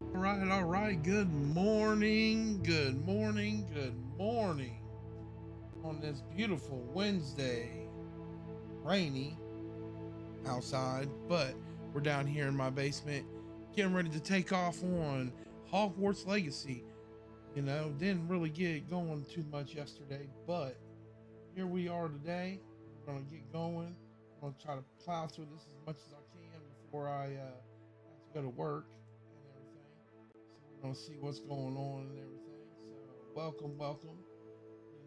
All right. Good morning. Good morning. Good morning. On this beautiful Wednesday, rainy outside, but we're down here in my basement getting ready to take off on Hogwarts Legacy. Didn't really get going too much yesterday, but here we are today. We're gonna get going. I'm gonna try to plow through this as much as I can before I have to go to work and everything. So we're gonna see what's going on and everything. So welcome.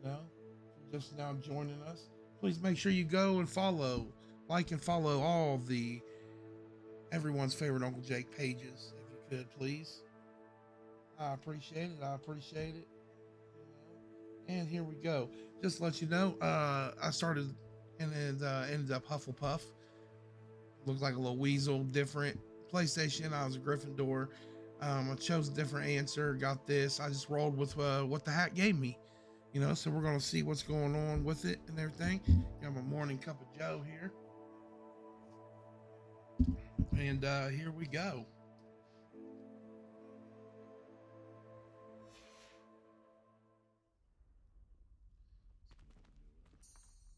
If you're just now joining us, please make sure you go and follow, like and follow all the everyone's favorite Uncle Jake pages, if you could, please. I appreciate it. And here we go. Just to let you know, I started and it ended up Hufflepuff. Looked like a little weasel, different. PlayStation, I was a Gryffindor. I chose a different answer, got this. I just rolled with what the hat gave me. So we're gonna see what's going on with it and everything. Got my morning cup of Joe here. And here we go. Do a quest here. Let's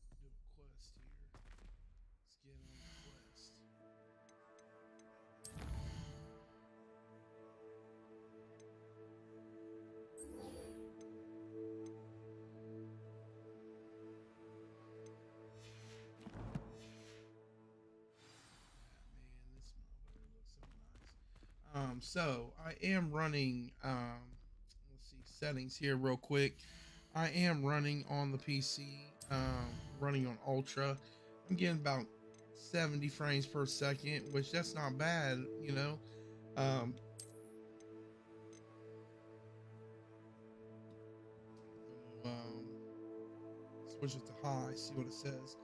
get on the quest. Man, this motherfucker looks so nice. So I am running let's see settings here real quick. I am running on the PC, running on ultra. I'm getting about 70 frames per second, which that's not bad. Um, um, Switch it to high, see what it says.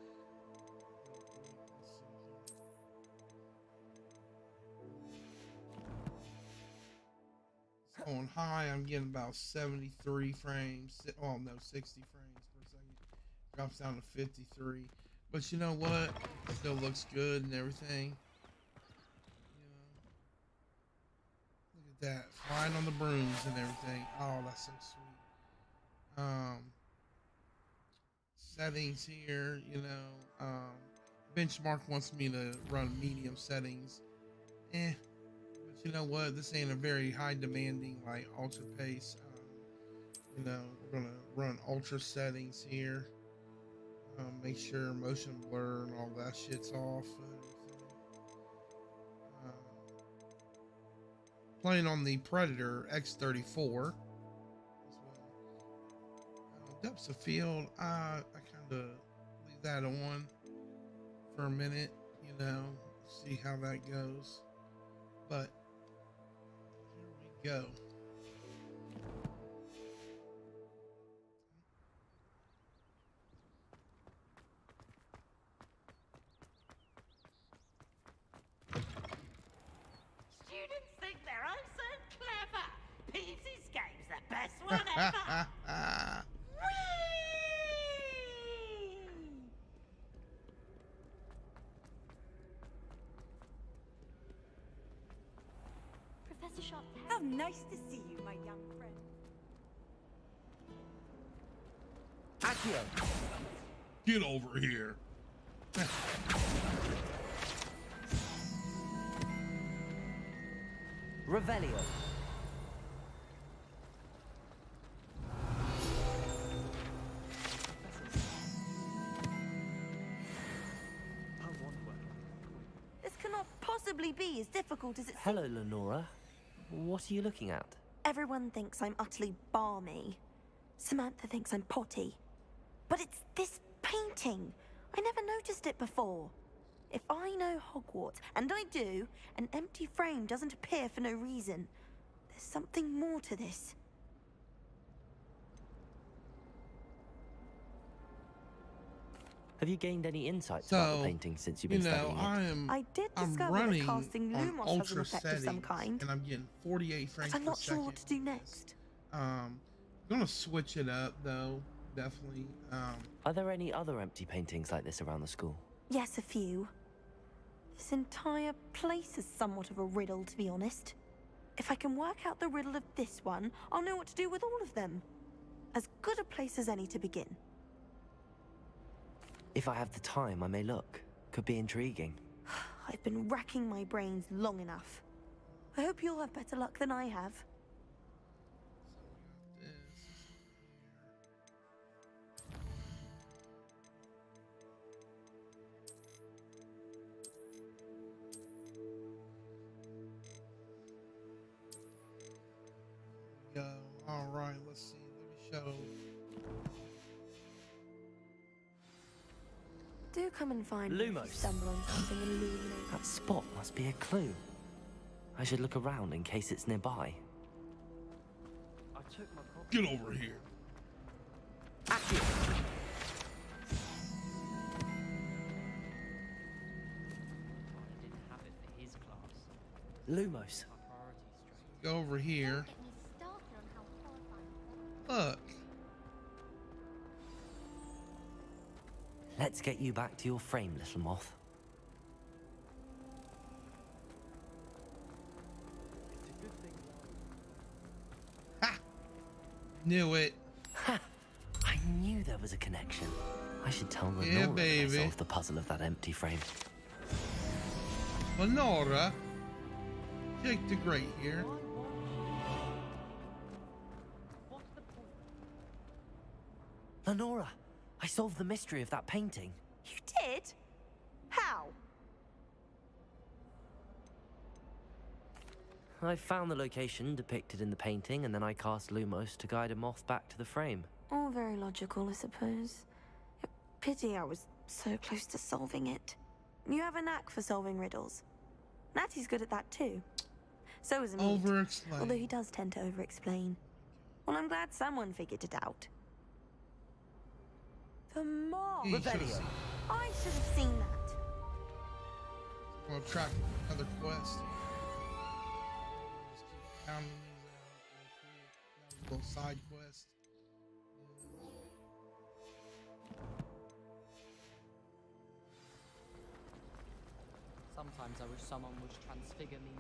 On high, I'm getting about 73 frames. Oh no, 60 frames per second. Drops down to 53. But you know what? Still looks good and everything. Look at that. Flying on the brooms and everything. Oh, that's so sweet. Settings here. Benchmark wants me to run medium settings. But you know what? This ain't a very high demanding like ultra pace. We're gonna run ultra settings here. Make sure motion blur and all that shit's off. Um, Playing on the Predator X34 as well. Depths of field, I kind of leave that on for a minute. See how that goes. But here we go. Students think they're oh so clever. Peavy's game's the best one ever. Whee! Professor Sharp, how nice to see you, my young friend. Accio! Get over here. Revelio. This cannot possibly be as difficult as it Hello, Lenora. What are you looking at? Everyone thinks I'm utterly balmy. Samantha thinks I'm potty. But it's this painting. I never noticed it before. If I know Hogwarts, and I do, an empty frame doesn't appear for no reason. There's something more to this. Have you gained any insights about the painting since you've been studying it? I did I'm discover running that casting on Lumos has an ultra effect of some settings, kind. and I'm getting 48 frames But I'm per not sure second what to do on this. next. I'm gonna switch it up though, definitely. Are there any other empty paintings like this around the school? Yes, a few. This entire place is somewhat of a riddle, to be honest. If I can work out the riddle of this one, I'll know what to do with all of them. As good a place as any to begin. If I have the time, I may look. Could be intriguing. I've been racking my brains long enough. I hope you'll have better luck than I have. All right, let's see. Let me show. Do come and find me if you Lumos. stumble on something illuminating. That spot must be a clue. I should look around in case it's nearby. I took my Get over here. Accio. Lumos. Go over here. Look. Let's get you back to your frame, little moth. Ha! Knew it. Ha! I knew there was a connection. I should tell Lenora Yeah, that I baby. solved the puzzle of that empty frame. Lenora. Jake the Great here. Lenora, I solved the mystery of that painting. You did? How? I found the location depicted in the painting, and then I cast Lumos to guide a moth back to the frame. All very logical, I suppose. Pity I was so close to solving it. You have a knack for solving riddles. Natty's good at that too. So is Amit, Over-explain. although he does tend to over-explain. Well, I'm glad someone figured it out. The moth! He should've Revelio. seen. I should have seen that. We'll track another quest. Just keep counting these out real quick. Now we go side quest. Sometimes I wish someone would transfigure me.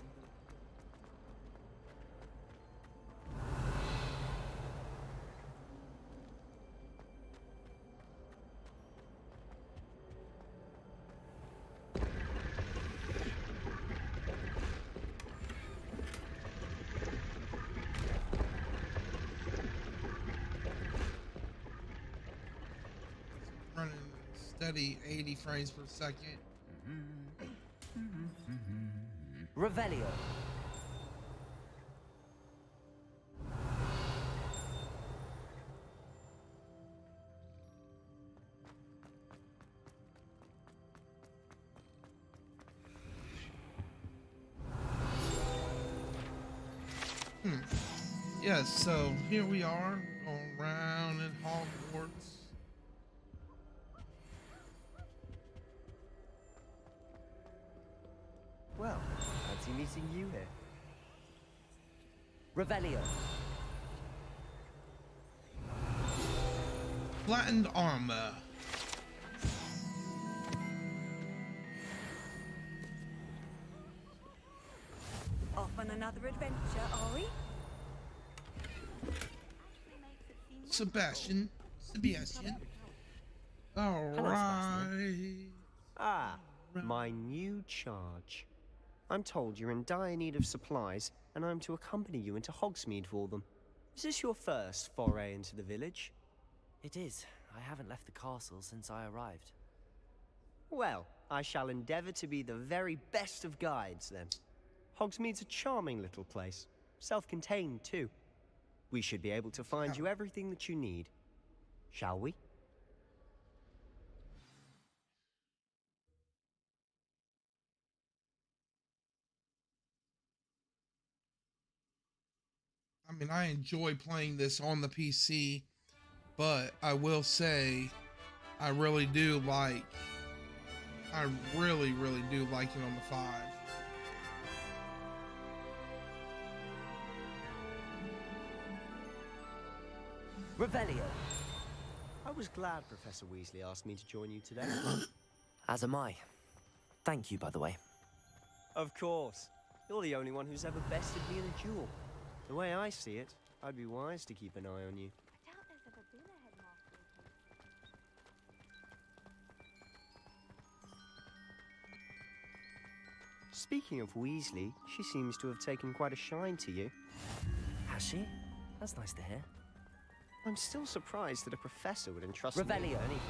Running steady 80 frames per second. Revelio. Yes, so here we are going around in Hogwarts. Well, fancy meeting you here. Revelio. Flattened armor. Off on another adventure, are we? Sebastian. All right. Ah, my new charge. I'm told you're in dire need of supplies, and I'm to accompany you into Hogsmeade for them. Is this your first foray into the village? It is. I haven't left the castle since I arrived. Well, I shall endeavor to be the very best of guides, then. Hogsmeade's a charming little place. Self-contained, too. We should be able to find you everything that you need. Shall we? I mean, I enjoy playing this on the PC, but I will say I really do like, I really do like it on the 5. Revelio. I was glad Professor Weasley asked me to join you today. As am I. Thank you, by the way. Of course. You're the only one who's ever bested me in a duel. The way I see it, I'd be wise to keep an eye on you. I doubt there's ever been a headmaster. Speaking of Weasley, she seems to have taken quite a shine to you. Has she? That's nice to hear. I'm still surprised that a professor would entrust me with Revelio. anything,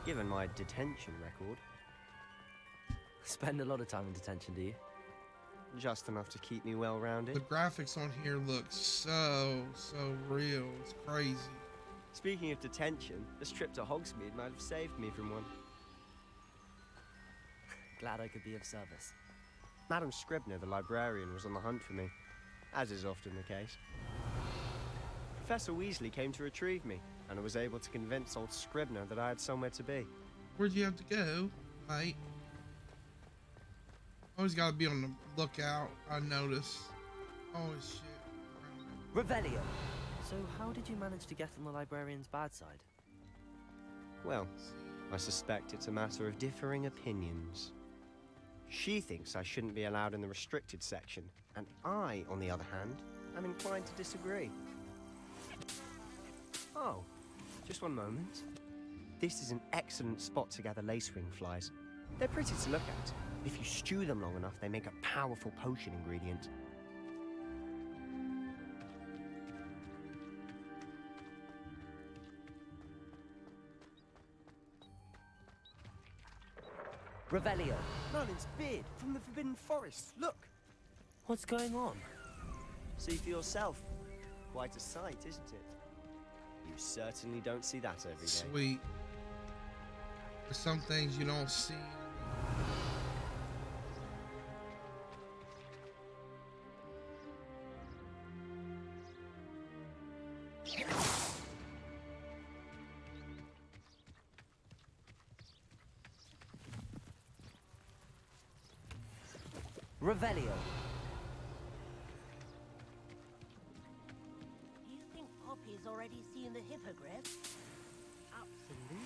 given my detention record. Spend a lot of time in detention, do you? Just enough to keep me well-rounded. The graphics on here look so real. It's crazy. Speaking of detention, this trip to Hogsmeade might have saved me from one. Glad I could be of service. Madam Scribner, the librarian, was on the hunt for me, as is often the case. Professor Weasley came to retrieve me, and I was able to convince old Scribner that I had somewhere to be. Where'd you have to go, mate? Always gotta be on the lookout, I notice. Always shit. Revelio! So how did you manage to get on the librarian's bad side? Well, I suspect it's a matter of differing opinions. She thinks I shouldn't be allowed in the restricted section, and I, on the other hand, am inclined to disagree. Oh, just one moment. This is an excellent spot to gather lacewing flies. They're pretty to look at. If you stew them long enough, they make a powerful potion ingredient. Revelio! Merlin's beard from the Forbidden Forest. Look! What's going on? See for yourself. Quite a sight, isn't it? You certainly don't see that every day. Sweet. There's some things you don't see. Revelio! You think Poppy's already seen the hippogriff? Absolutely.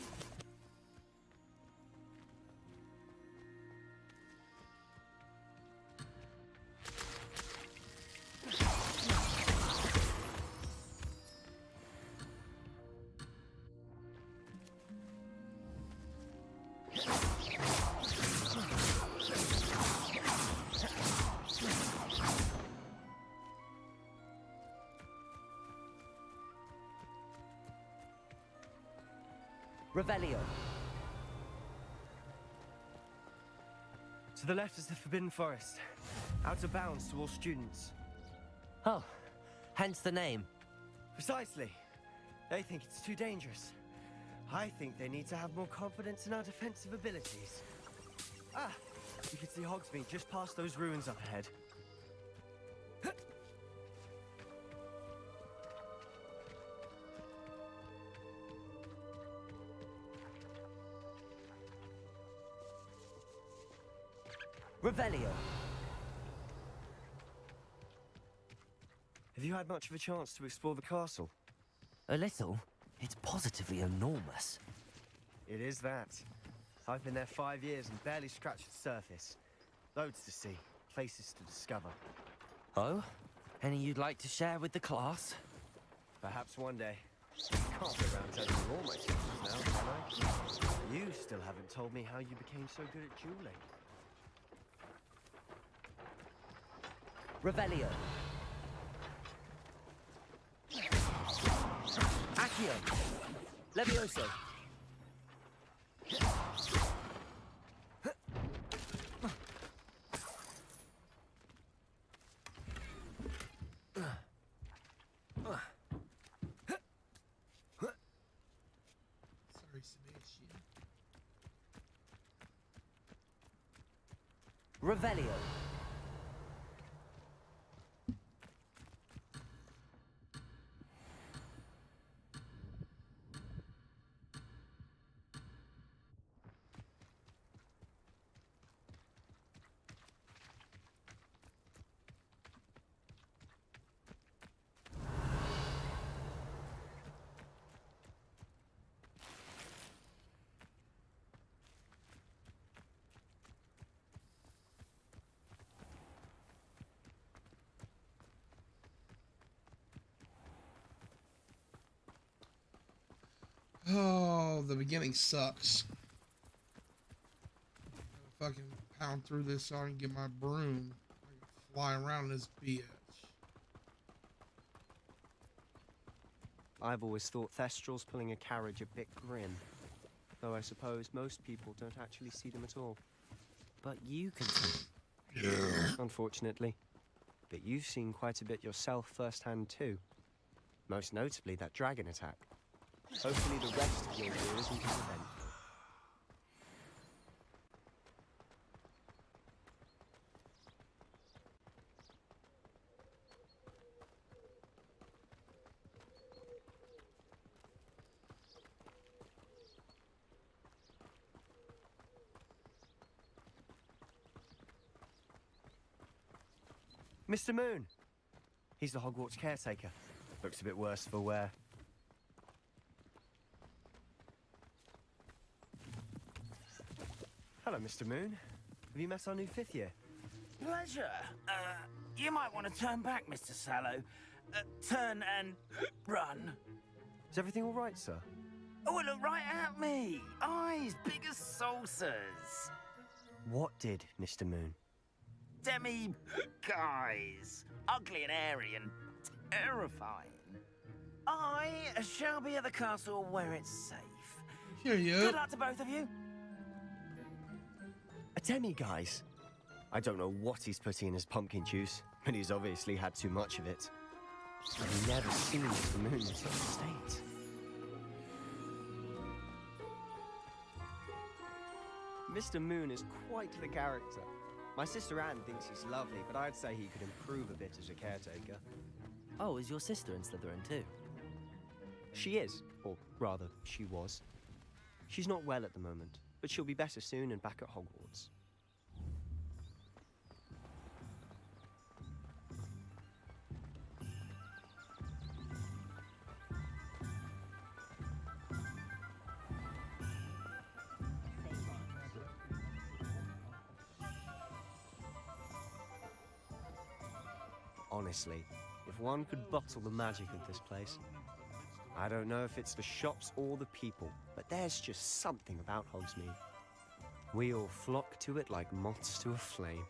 Revelio! To the left is the Forbidden Forest. Out of bounds to all students. Oh, hence the name. Precisely. They think it's too dangerous. I think they need to have more confidence in our defensive abilities. Ah, you can see Hogsmeade just past those ruins up ahead. Revelio! Have you had much of a chance to explore the castle? A little. It's positively enormous. It is that. I've been there 5 years and barely scratched the surface. Loads to see, places to discover. Oh? Any you'd like to share with the class? Perhaps one day. Can't go around telling you all my secrets now, can I? You still haven't told me how you became so good at dueling. Revelio! Accio! Levioso! Sorry, Sebastian. Revelio! Oh, the beginning sucks. Gotta fucking pound through this so I can get my broom. I can fly around this bitch. I've always thought Thestrals pulling a carriage a bit grim. Though I suppose most people don't actually see them at all. But you can. Unfortunately. But you've seen quite a bit yourself firsthand too. Most notably that dragon attack. Hopefully the rest of your year isn't an event. Mr. Moon! He's the Hogwarts caretaker. Looks a bit worse for wear. Hello, Mr. Moon. Have you met our new 5th year? Pleasure. You might want to turn back, Mr. Sallow. Turn and run. Is everything all right, sir? Oh, look right at me. Eyes big as saucers. What did, Mr. Moon? Demi-guys. Ugly and airy and terrifying. I shall be at the castle where it's safe. Here you. Good luck to both of you. A demi-guise? I don't know what he's putting in his pumpkin juice, but he's obviously had too much of it. I've never seen Mr. Moon in such a state. Mr. Moon is quite the character. My sister Anne thinks he's lovely, but I'd say he could improve a bit as a caretaker. Oh, is your sister in Slytherin too? She is, or rather, she was. She's not well at the moment, but she'll be better soon and back at Hogwarts. Honestly, if one could bottle the magic of this place. I don't know if it's the shops or the people, but there's just something about Hogsmeade. We all flock to it like moths to a flame.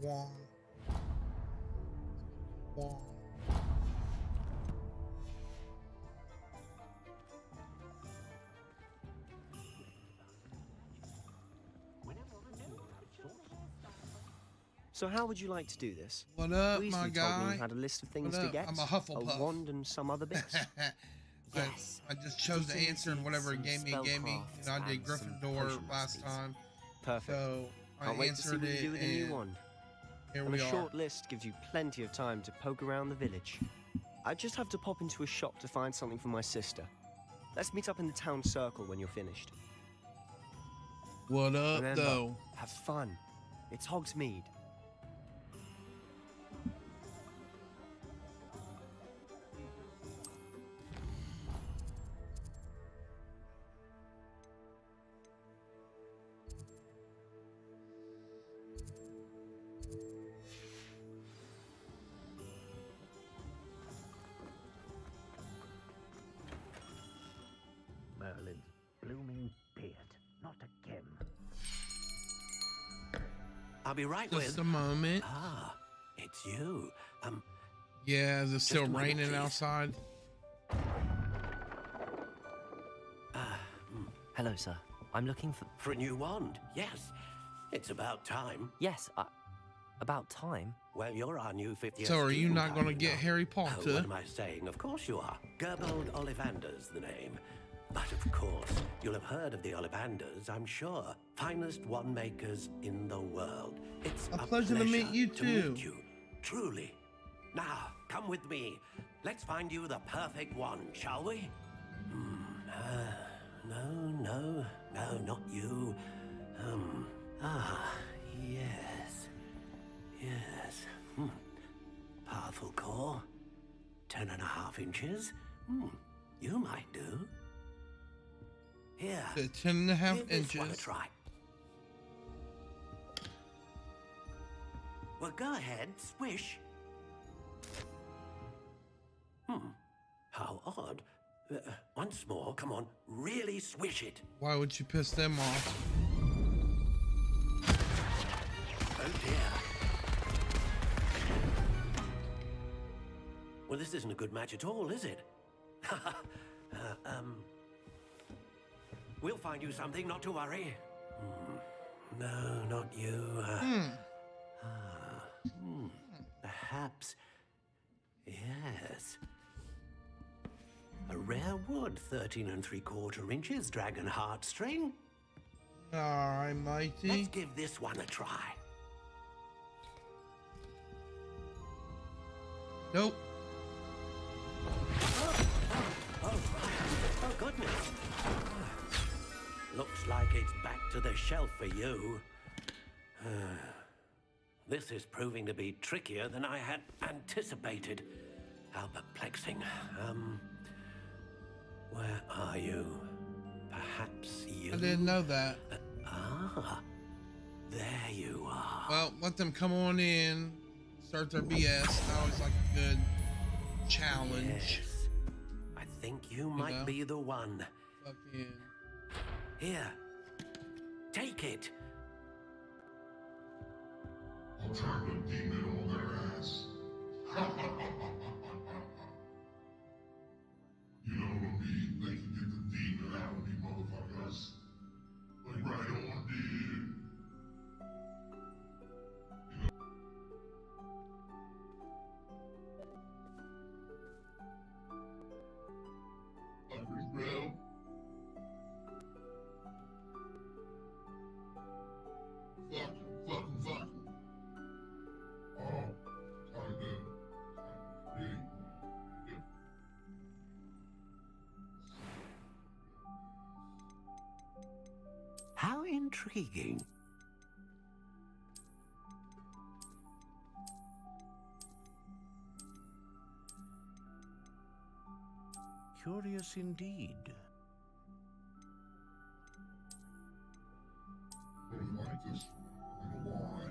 Wand. Wand. So how would you like to do this? What up, Weasley my told me guy? you had a list of things What to up? get. I'm a Hufflepuff. A wand and some other bits. Yes. I just chose the Teaching answer and whatever it gave me, it gave me. spellcraft You know, I did and some Gryffindor potion last recipes. time. Perfect. So I Can't wait to see answered what you it, do with the new and wand. here And we a are. short list gives you plenty of time to poke around the village. I just have to pop into a shop to find something for my sister. Let's meet up in the town circle when you're finished. What up, Remember, though? have fun. It's Hogsmeade. Merlin's blooming beard. Not again. I'll be right Just with. a moment. Ah, it's you. Yeah, is it still a moment, raining please. outside? Hello, sir. I'm looking for. For a new wand. Yes, it's about time. Yes, about time. Well, you're our new 5th year So are you student, not going to you get know. Harry Oh, what Potter? am I saying? Of course you are. Gerbold Ollivander's the name. But of course, you'll have heard of the Ollivanders, I'm sure. Finest wand makers in the world. It's A pleasure to meet you to too. meet you, truly. Now, come with me. Let's find you the perfect wand, shall we? No, not you. Ah, yes. Yes. Powerful core. 10.5 inches. You might do. Here. The 10.5 give this one a inches. try. Well, go ahead, swish. How odd. Once more, come on, really swish it. Why would you piss them off? Oh dear. Well, this isn't a good match at all, is it? We'll find you something, not to worry. No, not you. Perhaps. Yes. A rare wood, 13 3/4 inches, dragon heartstring. Alright, mighty. Let's give this one a try. Nope. Oh, goodness. Looks like it's back to the shelf for you. This is proving to be trickier than I had anticipated. How perplexing. Where are you? Perhaps you... I didn't know that. There you are. Well, let them come on in, start their BS. I always like a good challenge. Yes. I think you might be the one. Fucking... Here. Take it. I'll turn the demon on their ass. You know what I mean? They can get the demon out of me, motherfuckers. Like right on, dude. Like real. Fucking. Oh, time to really. How intriguing. Curious indeed. Really like this. I don't know why.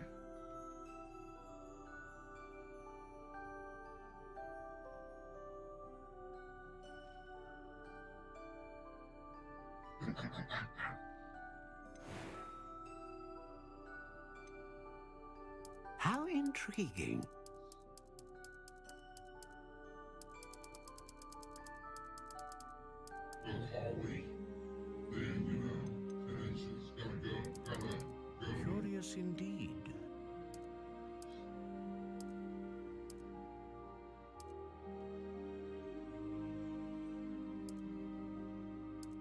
How intriguing. Little hallway. Then, 10 inches. Gotta go. Curious indeed.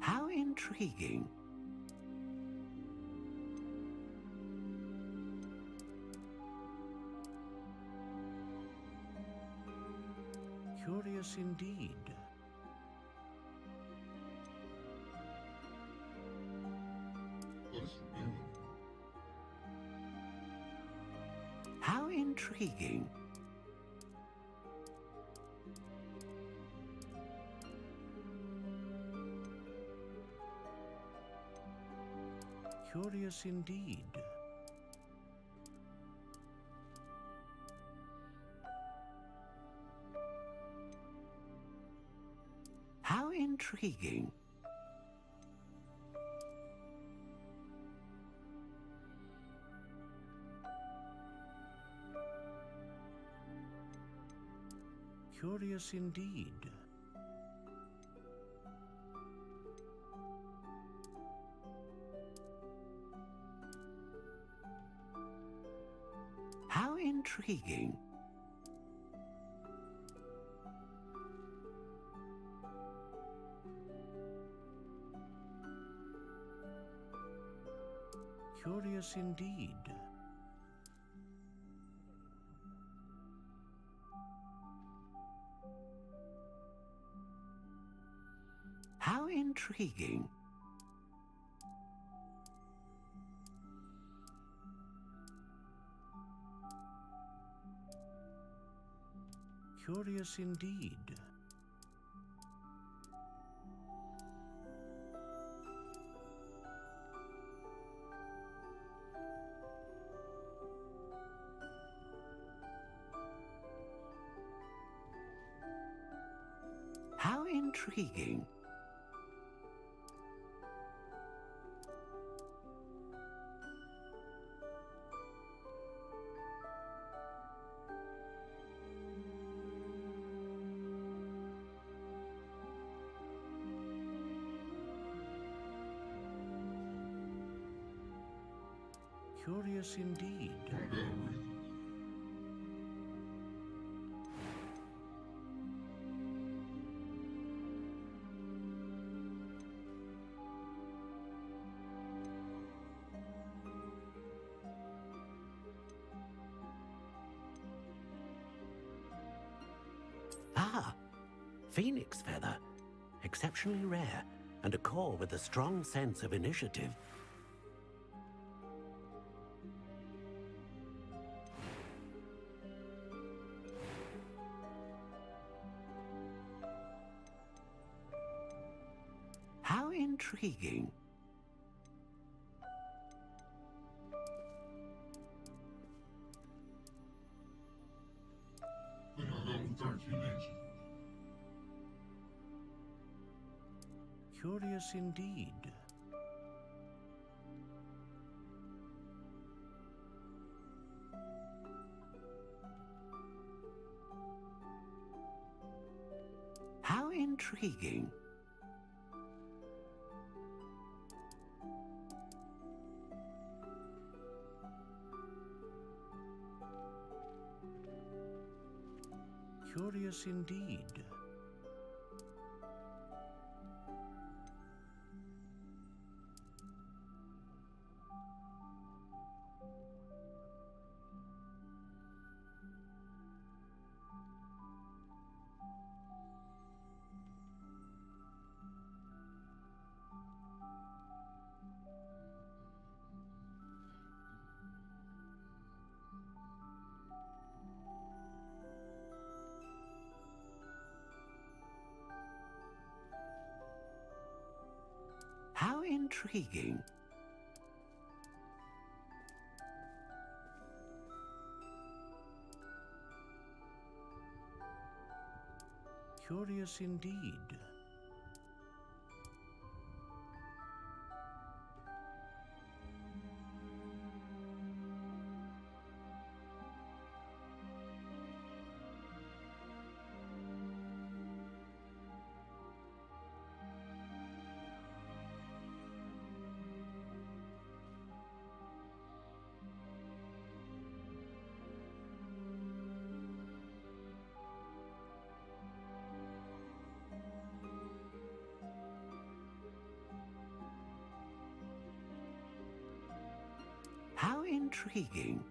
How intriguing. Curious indeed. How intriguing. Curious indeed. How intriguing. Curious indeed. How intriguing. Curious indeed. How intriguing. Curious indeed. How intriguing. Curious indeed. Ah, phoenix feather. Exceptionally rare, and a core with a strong sense of initiative. How intriguing. Curious indeed. How intriguing. Curious indeed. How intriguing. Curious indeed. How intriguing.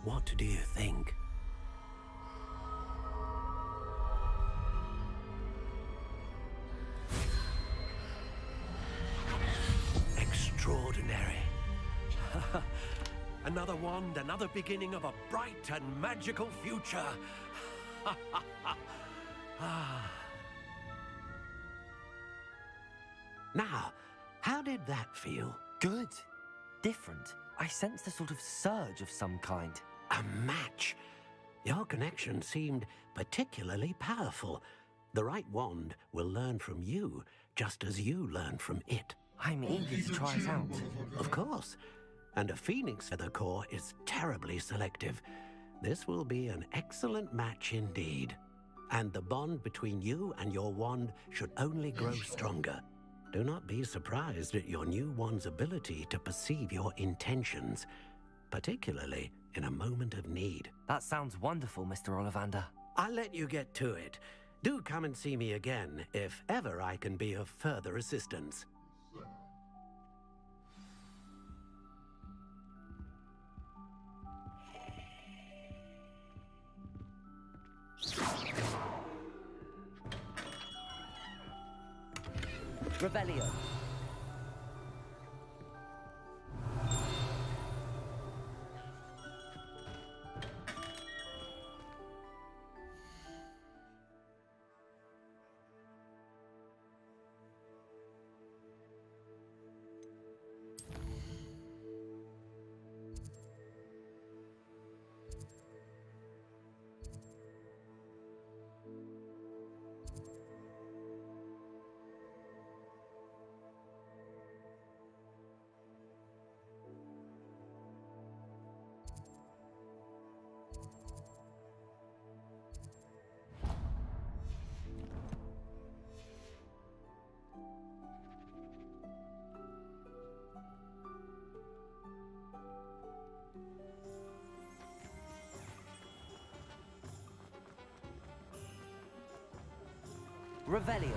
What do you think? Extraordinary. Another wand, another beginning of a bright and magical future. Now, how did that feel? Good. Different. I sensed a sort of surge of some kind. A match. Your connection seemed particularly powerful. The right wand will learn from you, just as you learn from it. I'm eager to try it out. Of course. And a phoenix feather core is terribly selective. This will be an excellent match indeed. And the bond between you and your wand should only grow stronger. Do not be surprised at your new wand's ability to perceive your intentions, particularly in a moment of need. That sounds wonderful, Mr. Ollivander. I'll let you get to it. Do come and see me again if ever I can be of further assistance. Revelio. Revelio.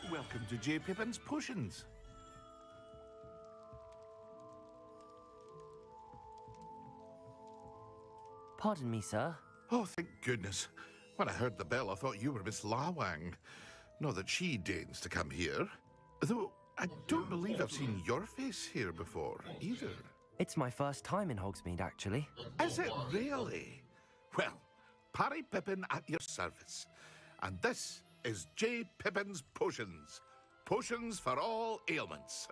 Welcome to J. Pippin's Potions. Pardon me, sir. Oh, thank goodness. When I heard the bell, I thought you were Miss Lawang. Not that she deigns to come here. Though, I don't believe I've seen your face here before, either. It's my first time in Hogsmeade, actually. Is it really? Well, Parry Pippin at your service. And this is J. Pippin's Potions. Potions for all ailments.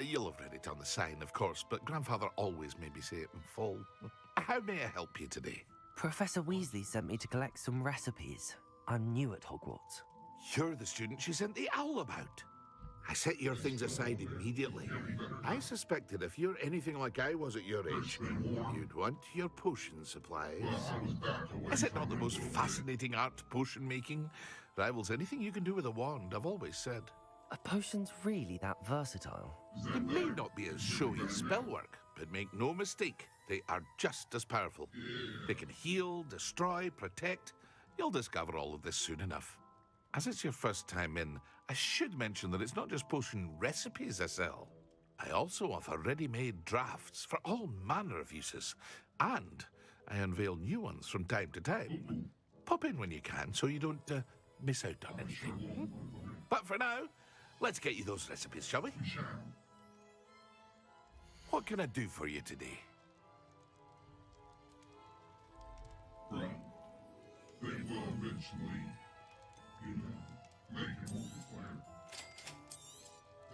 You'll have read it on the sign, of course, but Grandfather always made me say it in full. How may I help you today? Professor Weasley sent me to collect some recipes. I'm new at Hogwarts. You're the student she sent the owl about. I set your things aside immediately. I suspected if you're anything like I was at your age, you'd want your potion supplies. Is it not the most fascinating art, potion making? Rivals anything you can do with a wand, I've always said. Are potions really that versatile? It may not be as showy as spellwork, but make no mistake, they are just as powerful. They can heal, destroy, protect. You'll discover all of this soon enough. As it's your first time in, I should mention that it's not just potion recipes I sell. I also offer ready-made drafts for all manner of uses, and I unveil new ones from time to time. Pop in when you can so you don't miss out on anything. But for now, let's get you those recipes, shall we? What can I do for you today? Well, they will eventually, make it multiplayer.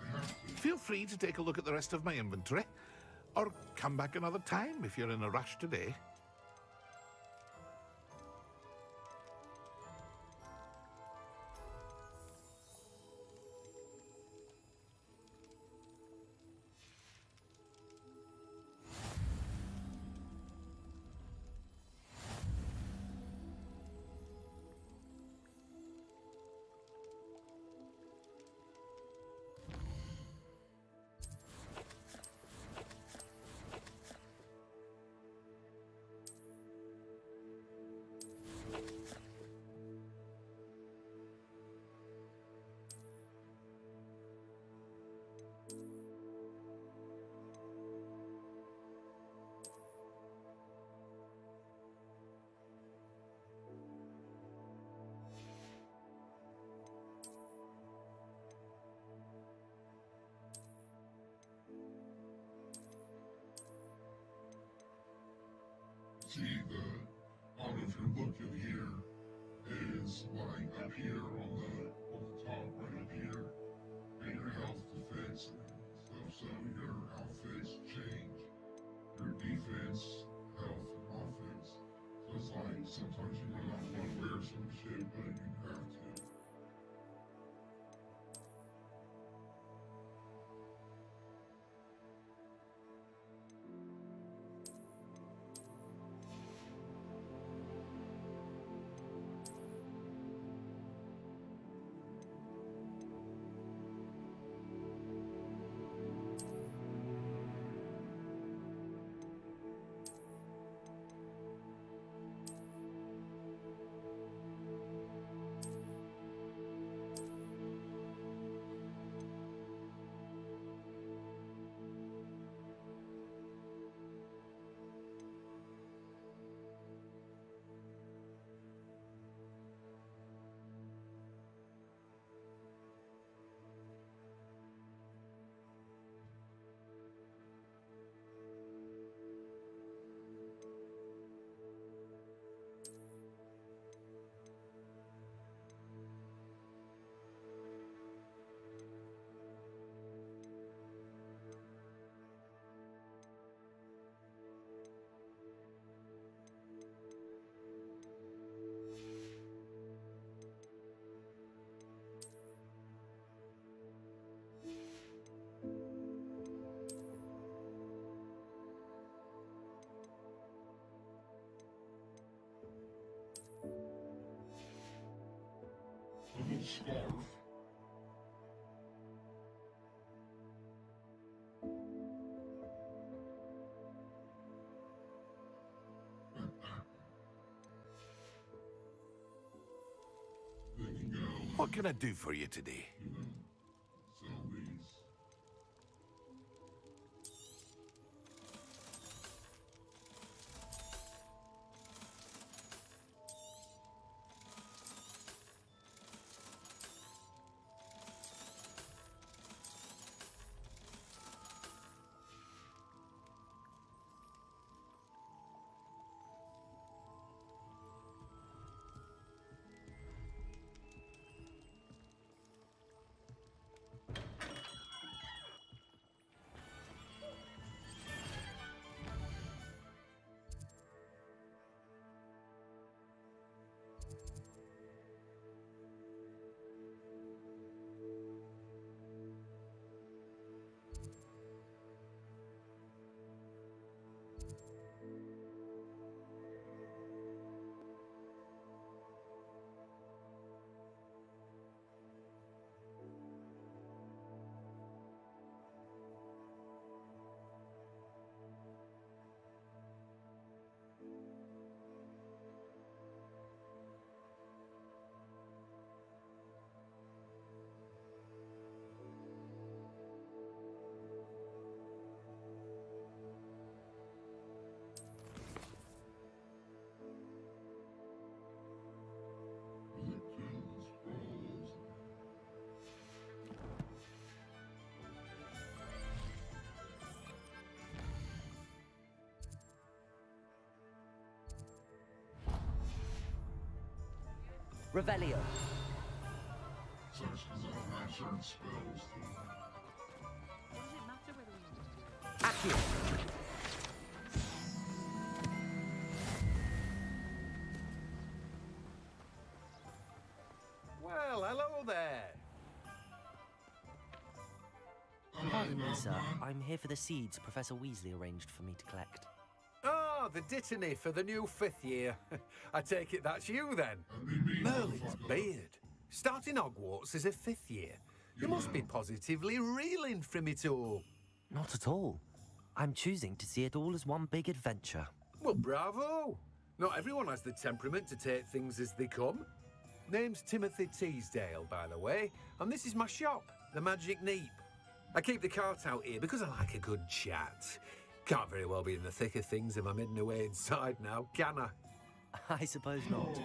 They have to. Feel free to take a look at the rest of my inventory, or come back another time if you're in a rush today. See, out of your look in here is like up here on the top, right up here, and your health, defense, and stuff. So your outfits change, your defense, health, and offense. So it's like sometimes you might not want to wear some shit, but you have to. scarf. They can go, What can I do for you today? sell these. Revelio. Such as I have certain spells to What does it matter whether we Accio. Well, hello there. Pardon me, sir. I'm here for the seeds Professor Weasley arranged for me to collect. Ah, the dittany for the new 5th year. I take it that's you then. Merlin's beard. Starting Hogwarts as a 5th year. You must be positively reeling from it all. Not at all. I'm choosing to see it all as one big adventure. Well, bravo. Not everyone has the temperament to take things as they come. Name's Timothy Teasdale, by the way, and this is my shop, the Magic Neep. I keep the cart out here because I like a good chat. Can't very well be in the thick of things if I'm hidden away inside now, can I? I suppose not.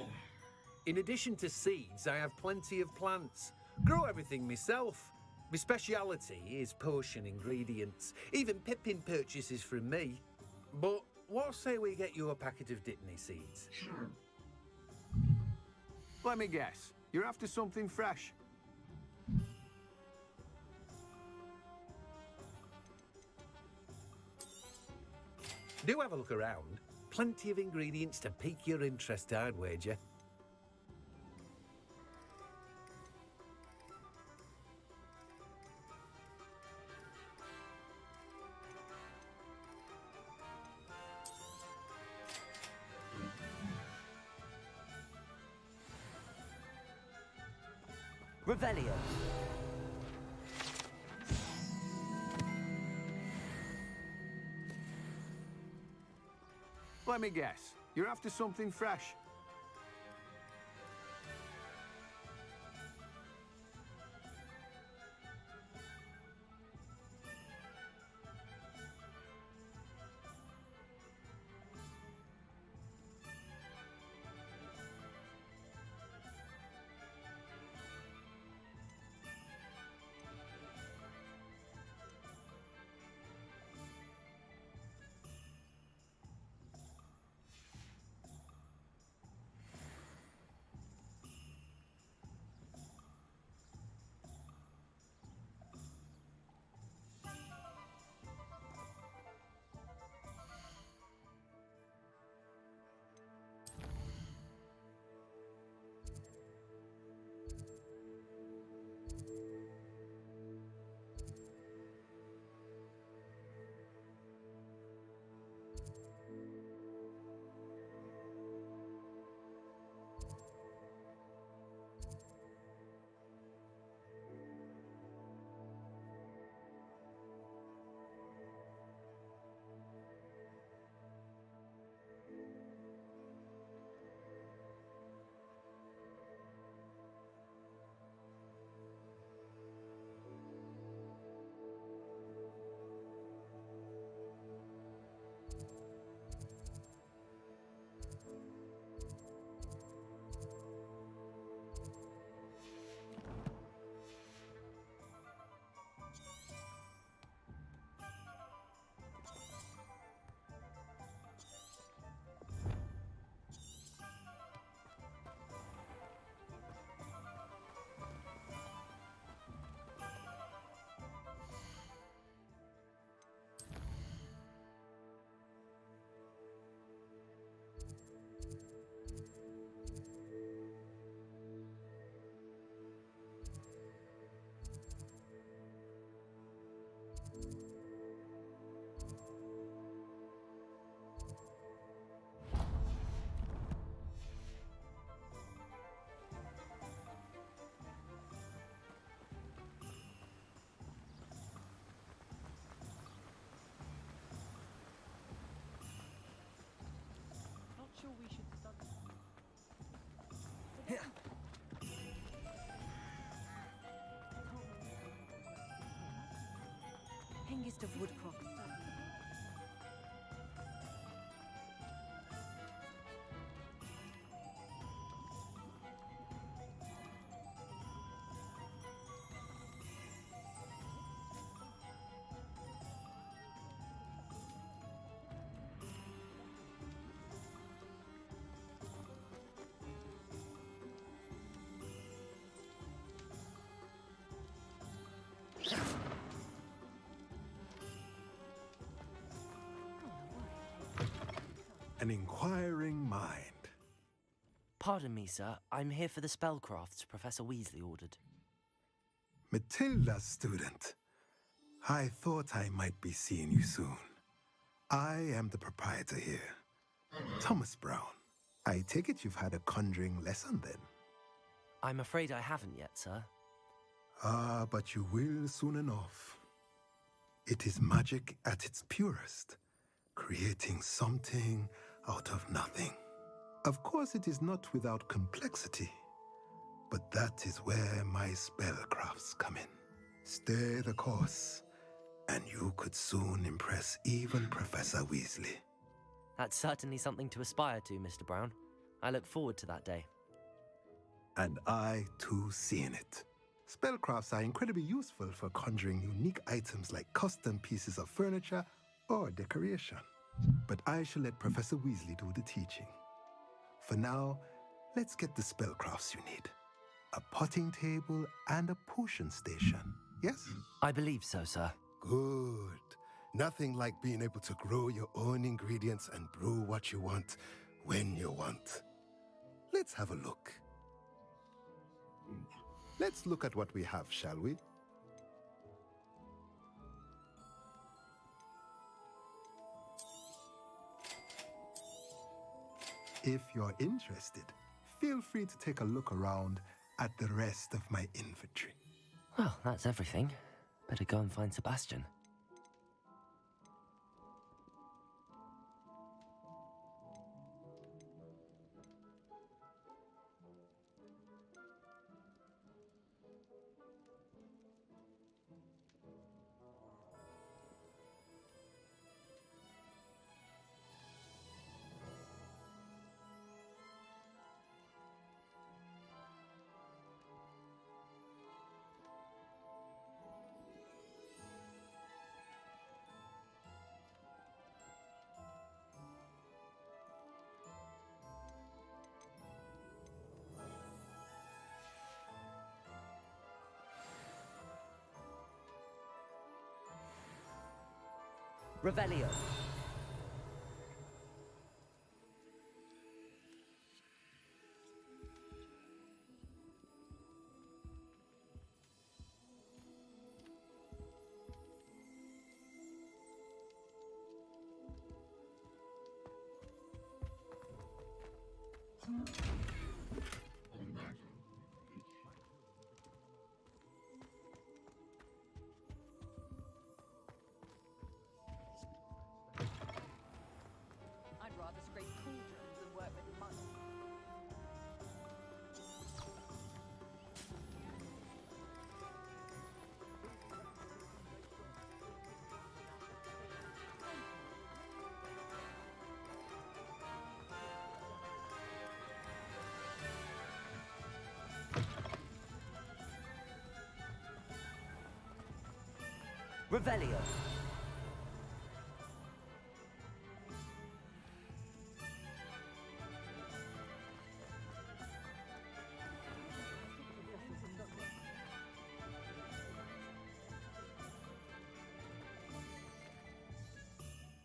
In addition to seeds, I have plenty of plants. Grow everything myself. My speciality is potion ingredients. Even Pippin purchases from me. But what say we get you a packet of Dittany seeds? Sure. Let me guess. You're after something fresh. Do have a look around. Plenty of ingredients to pique your interest, I'd wager. Revelio. Let me guess. You're after something fresh. gift of woodcraft. An inquiring mind. Pardon me, sir. I'm here for the spellcrafts Professor Weasley ordered. Matilda's student. I thought I might be seeing you soon. I am the proprietor here, Thomas Brown. I take it you've had a conjuring lesson then? I'm afraid I haven't yet, sir. Ah, but you will soon enough. It is magic at its purest, creating something out of nothing. Of course, it is not without complexity, but that is where my spellcrafts come in. Stay the course, and you could soon impress even Professor Weasley. That's certainly something to aspire to, Mr. Brown. I look forward to that day. And I, too, see in it. Spellcrafts are incredibly useful for conjuring unique items like custom pieces of furniture or decoration. But I shall let Professor Weasley do the teaching. For now, let's get the spellcrafts you need. A potting table and a potion station, yes? I believe so, sir. Good. Nothing like being able to grow your own ingredients and brew what you want when you want. Let's have a look. Let's look at what we have, shall we? If you're interested, feel free to take a look around at the rest of my inventory. Well, that's everything. Better go and find Sebastian. Revelio. I'd rather scrape cauldrons than work with mud. Revelio.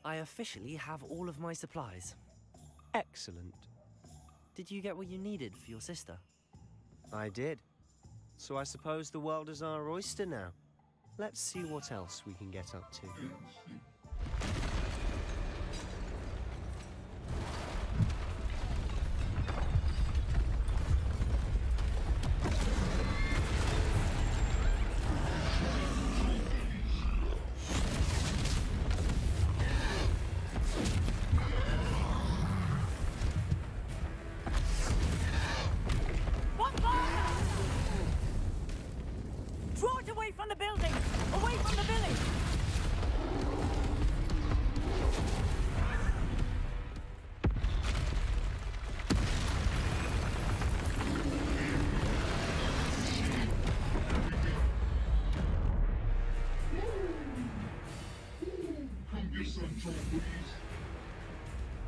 I officially have all of my supplies. Excellent. Did you get what you needed for your sister? I did. So I suppose the world is our oyster now. Let's see what else we can get up to. Draw it away from the building! Away from the village!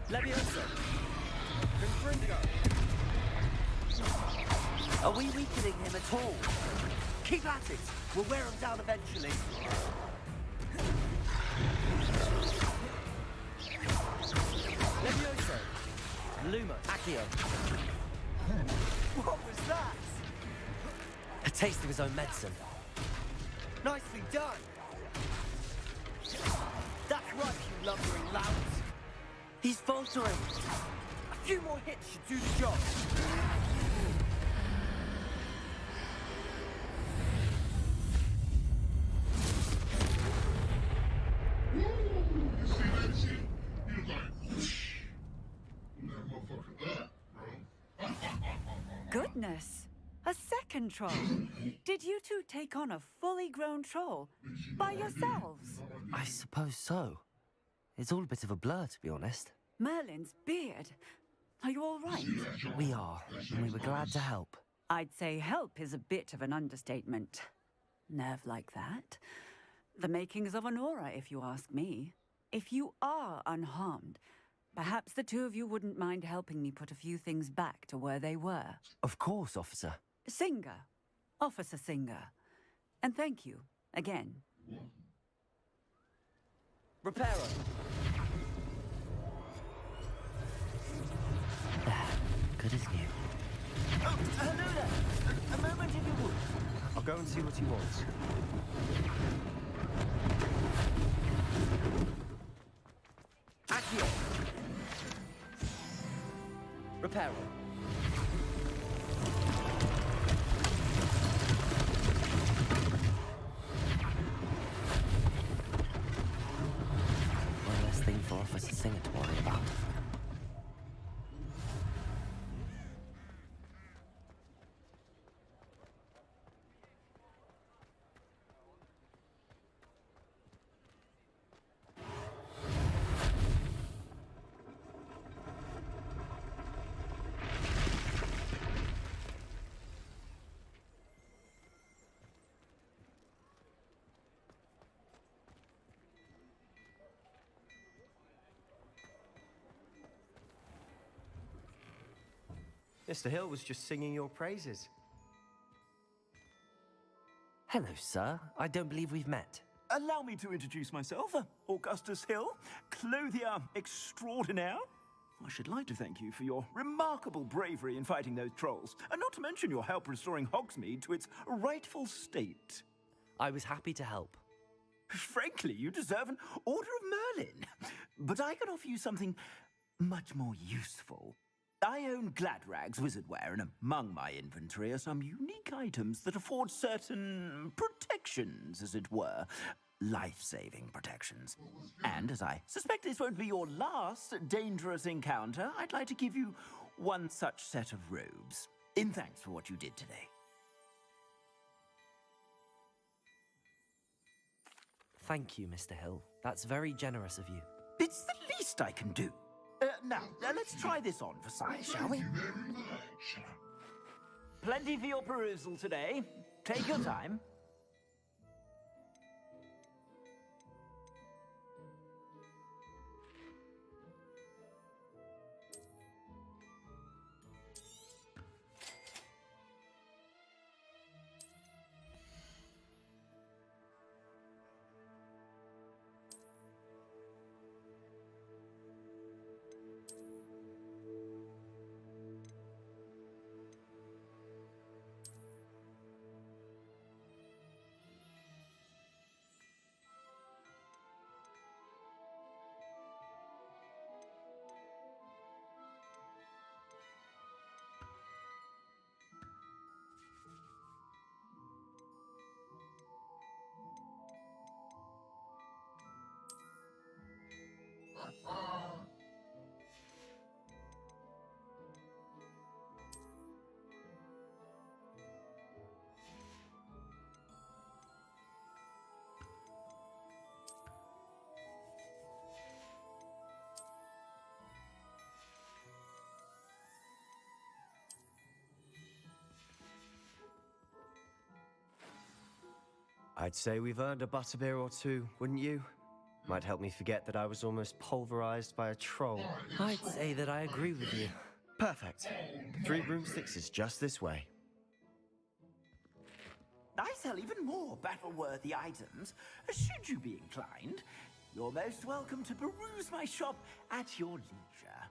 Leviosa! Confringo! Are we weakening him at all? Keep at it! We'll wear him down eventually. Leviosa! Luma, Accio. What was that? A taste of his own medicine. Nicely done! That's right, you lumbering louts! He's faltering. A few more hits should do the job. You see that shit? He was like, whoosh. And that motherfucker up, bro. Goodness! A second troll! Did you two take on a fully grown troll? By yourselves? I suppose so. It's all a bit of a blur, to be honest. Merlin's beard. Are you all right? We are, and we were glad to help. I'd say help is a bit of an understatement. Nerve like that. The makings of an aura, if you ask me. If you are unharmed, perhaps the two of you wouldn't mind helping me put a few things back to where they were. Of course, officer. Singer. Officer Singer. And thank you, again. Reparo. Good as new. Oh, hello there. A moment, if you would. I'll go and see what he wants. Accio. Reparo. One less thing for Officer Singer to worry about. Mr. Hill was just singing your praises. Hello, sir. I don't believe we've met. Allow me to introduce myself, Augustus Hill, clothier extraordinaire. I should like to thank you for your remarkable bravery in fighting those trolls, and not to mention your help restoring Hogsmeade to its rightful state. I was happy to help. Frankly, you deserve an Order of Merlin. But I can offer you something much more useful. I own Gladrag's wizardware, and among my inventory are some unique items that afford certain protections, as it were. Life-saving protections. And as I suspect this won't be your last dangerous encounter, I'd like to give you one such set of robes, in thanks for what you did today. Thank you, Mr. Hill. That's very generous of you. It's the least I can do. Now, let's try this on for size, shall we? Plenty for your perusal today. Take your time. I'd say we've earned a butterbeer or two, wouldn't you? Might help me forget that I was almost pulverized by a troll. I'd say that I agree with you. Perfect. 3 broomsticks is just this way. I sell even more battle-worthy items. Should you be inclined, you're most welcome to peruse my shop at your leisure.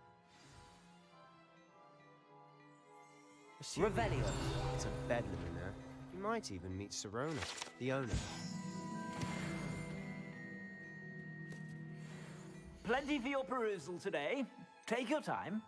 Revelio. It's a bedlam in there. You might even meet Sirona, the owner. Plenty for your perusal today. Take your time.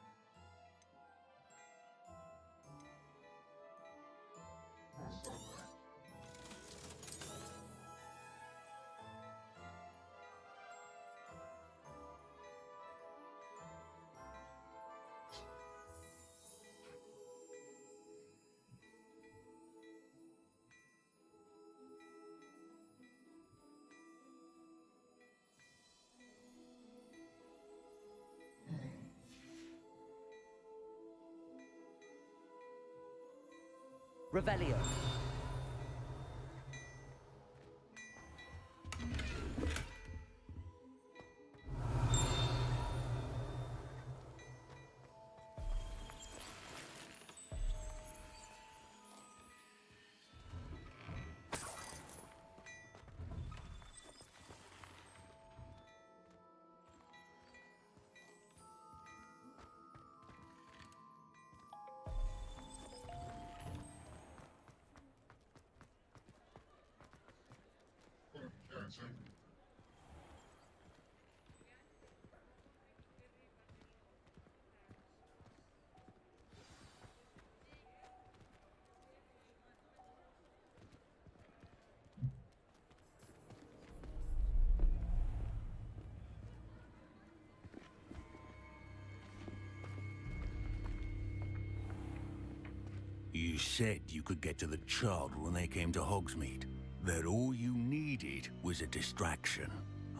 Revelio. You said you could get to the child when they came to Hogsmeade. That all you needed was a distraction.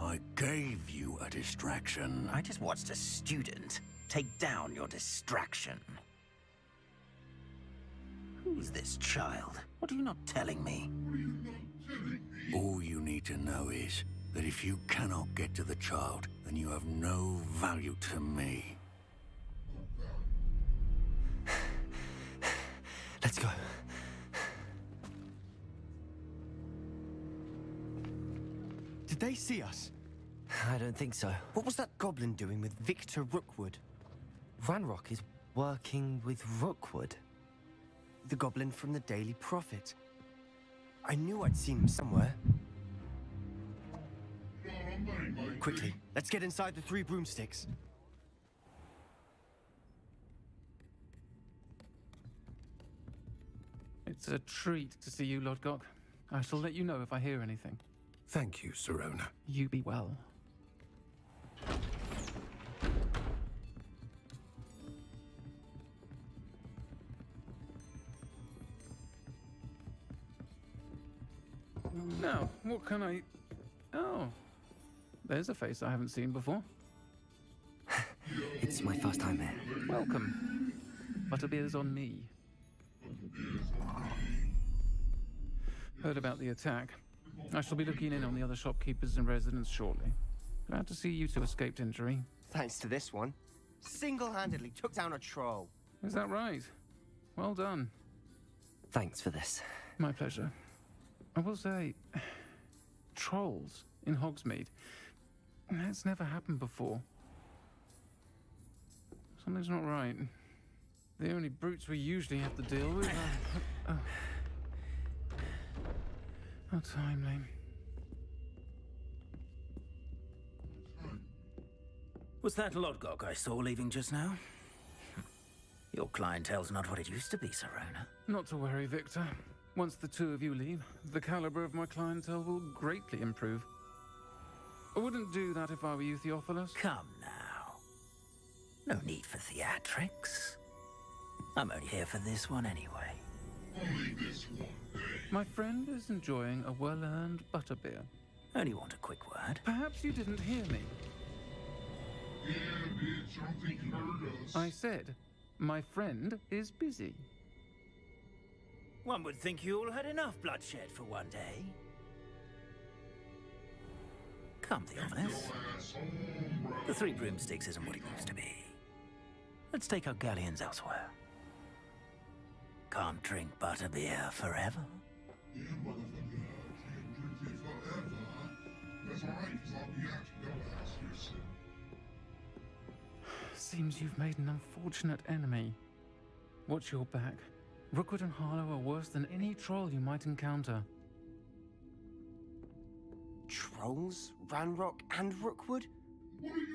I gave you a distraction. I just watched a student take down your distraction. Who's this child? What are you not telling me? All you need to know is that if you cannot get to the child, then you have no value to me. Let's go. Did they see us? I don't think so. What was that goblin doing with Victor Rookwood? Ranrock is working with Rookwood. The goblin from the Daily Prophet. I knew I'd seen him somewhere. Quickly, let's get inside the 3 broomsticks. It's a treat to see you, Lodgok. I shall let you know if I hear anything. Thank you, Sirona. You be well. Now, what can I... Oh, there's a face I haven't seen before. It's my first time here. Welcome. Butterbeer's on me. Heard about the attack. I shall be looking in on the other shopkeepers and residents shortly. Glad to see you two escaped injury. Thanks to this one. Single-handedly took down a troll. Is that right? Well done. Thanks for this. My pleasure. I will say, trolls in Hogsmeade. That's never happened before. Something's not right. The only brutes we usually have to deal with are... Oh. How timely. Was that Lodgok I saw leaving just now? Your clientele's not what it used to be, Sirona. Not to worry, Victor. Once the 2 of you leave, the caliber of my clientele will greatly improve. I wouldn't do that if I were you, Theophilus. Come now. No need for theatrics. I'm only here for this one anyway. Only this one day. My friend is enjoying a well-earned butterbeer. Only want a quick word. Perhaps you didn't hear me. Yeah, bitch, I don't think you heard us. I said, my friend is busy. One would think you all had enough bloodshed for one day. Come to the office. The Three Broomsticks isn't what it used to be. Let's take our galleons elsewhere. Can't drink butterbeer forever. Yeah, motherfucker, can't drink it forever. That's alright, because I'll be at your ass here soon. Seems you've made an unfortunate enemy. Watch your back. Rookwood and Harlow are worse than any troll you might encounter. Trolls? Ranrock and Rookwood?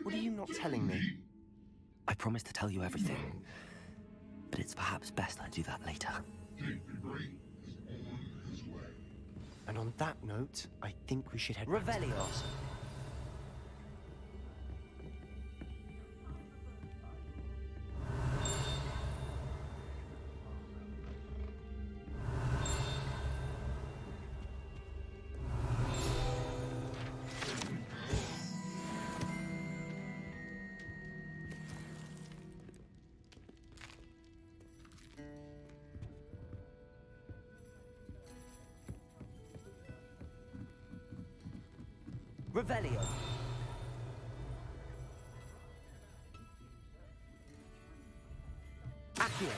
What are you not telling me? I promised to tell you everything, but it's perhaps best I do that later. Jake the Great is on his way. And on that note, I think we should head back to the Revelio. castle. Revelio. Accio.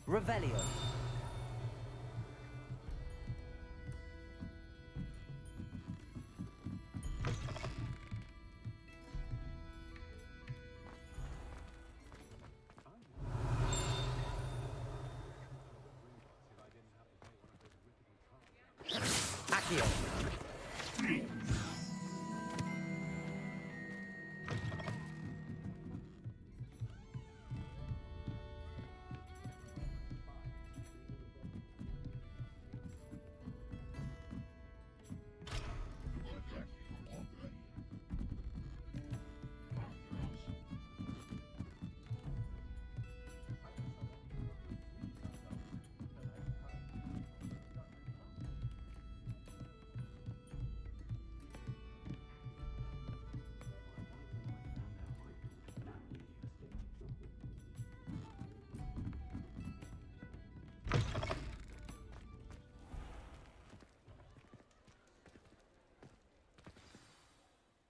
Revelio. Accio.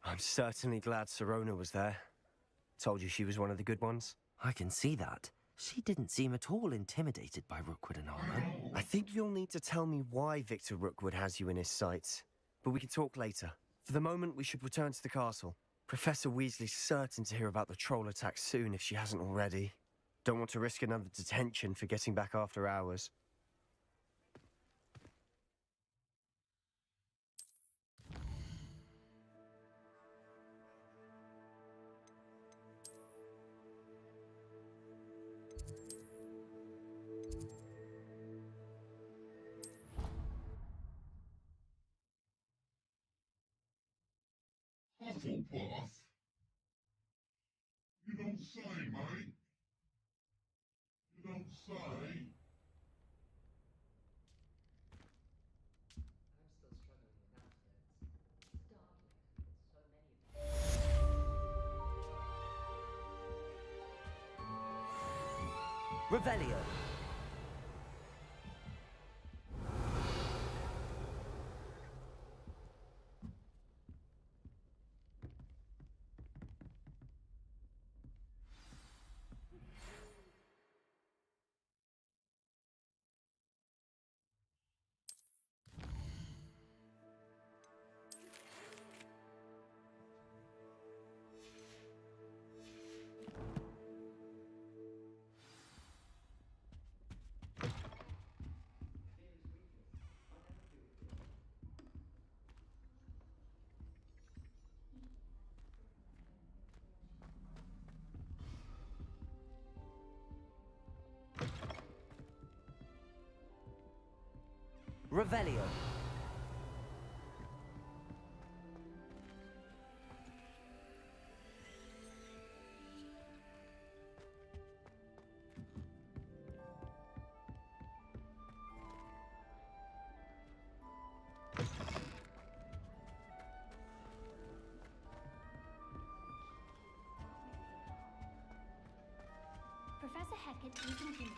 I'm certainly glad Sirona was there. Told you she was one of the good ones. I can see that. She didn't seem at all intimidated by Rookwood and Harlow. I think you'll need to tell me why Victor Rookwood has you in his sights. But we can talk later. For the moment, we should return to the castle. Professor Weasley's certain to hear about the troll attack soon if she hasn't already. Don't want to risk another detention for getting back after hours. Hufflepuff? You don't say, mate. You don't say. Revelio. Revelio. Professor Hackett is looking.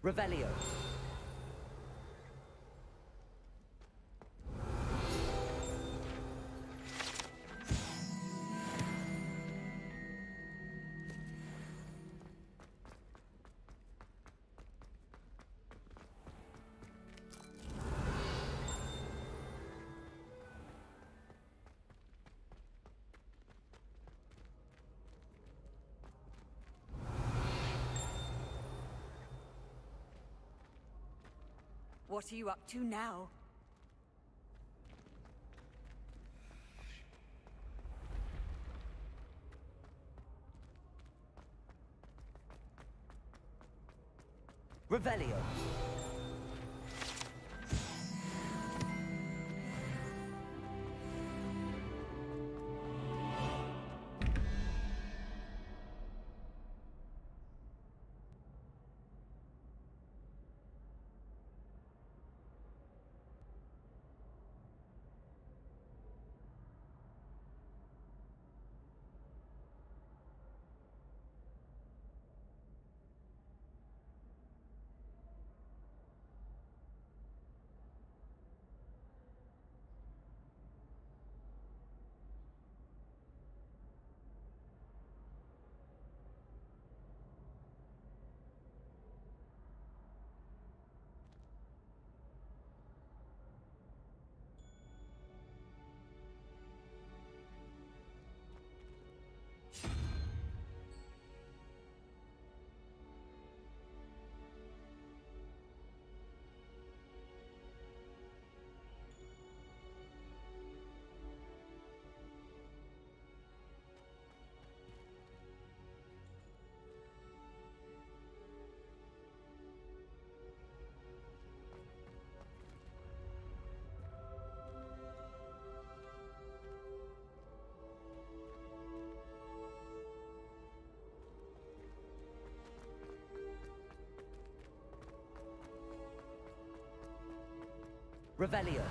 Revelio. What are you up to now? Revelio. Revelio.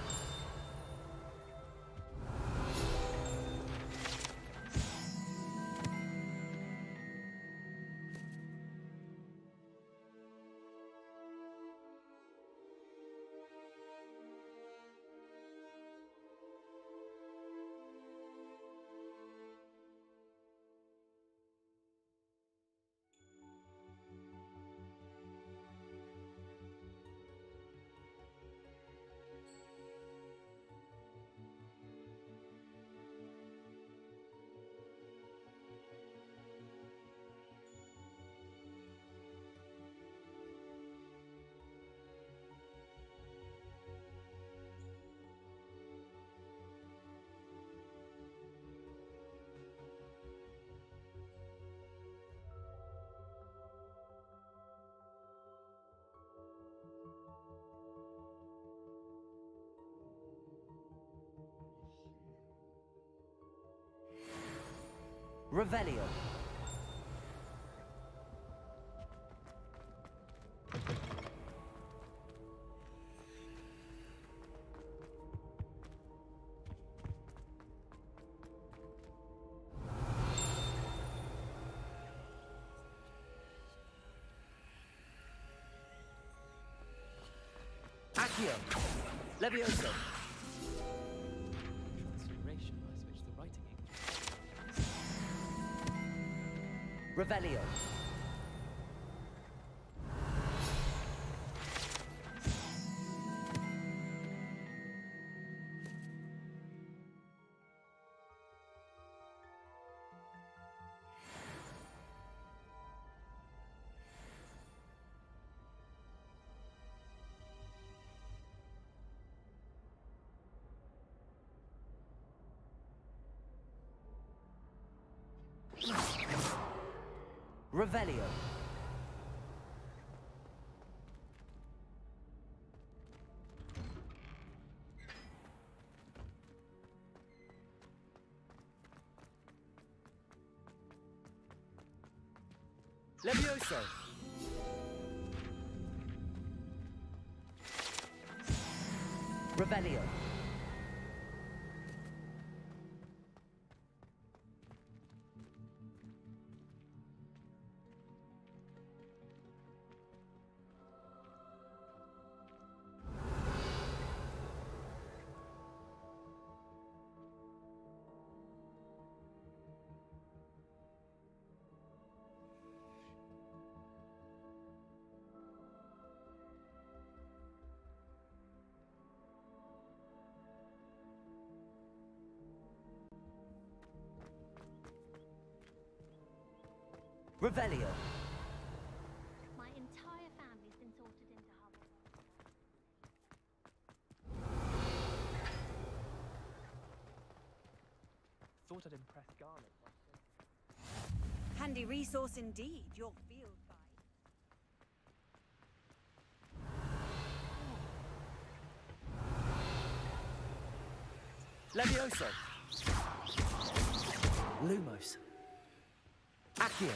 Revelio. Accio. Levioso. Consideration, I switched the writing ink. Revelio. Revelio. Levioso. Revelio. Revelio. My entire family's been sorted into Hogwarts. Thought I'd impress Garlic. Handy resource indeed, your field guide. Levioso. Lumos. Accio.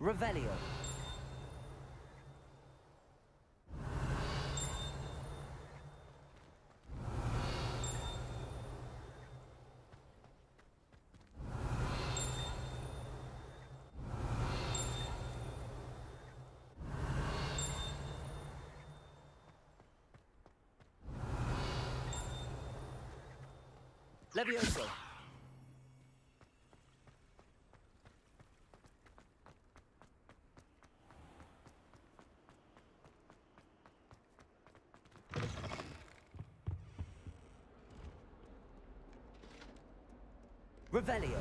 Revelio. Levioso. Revelio.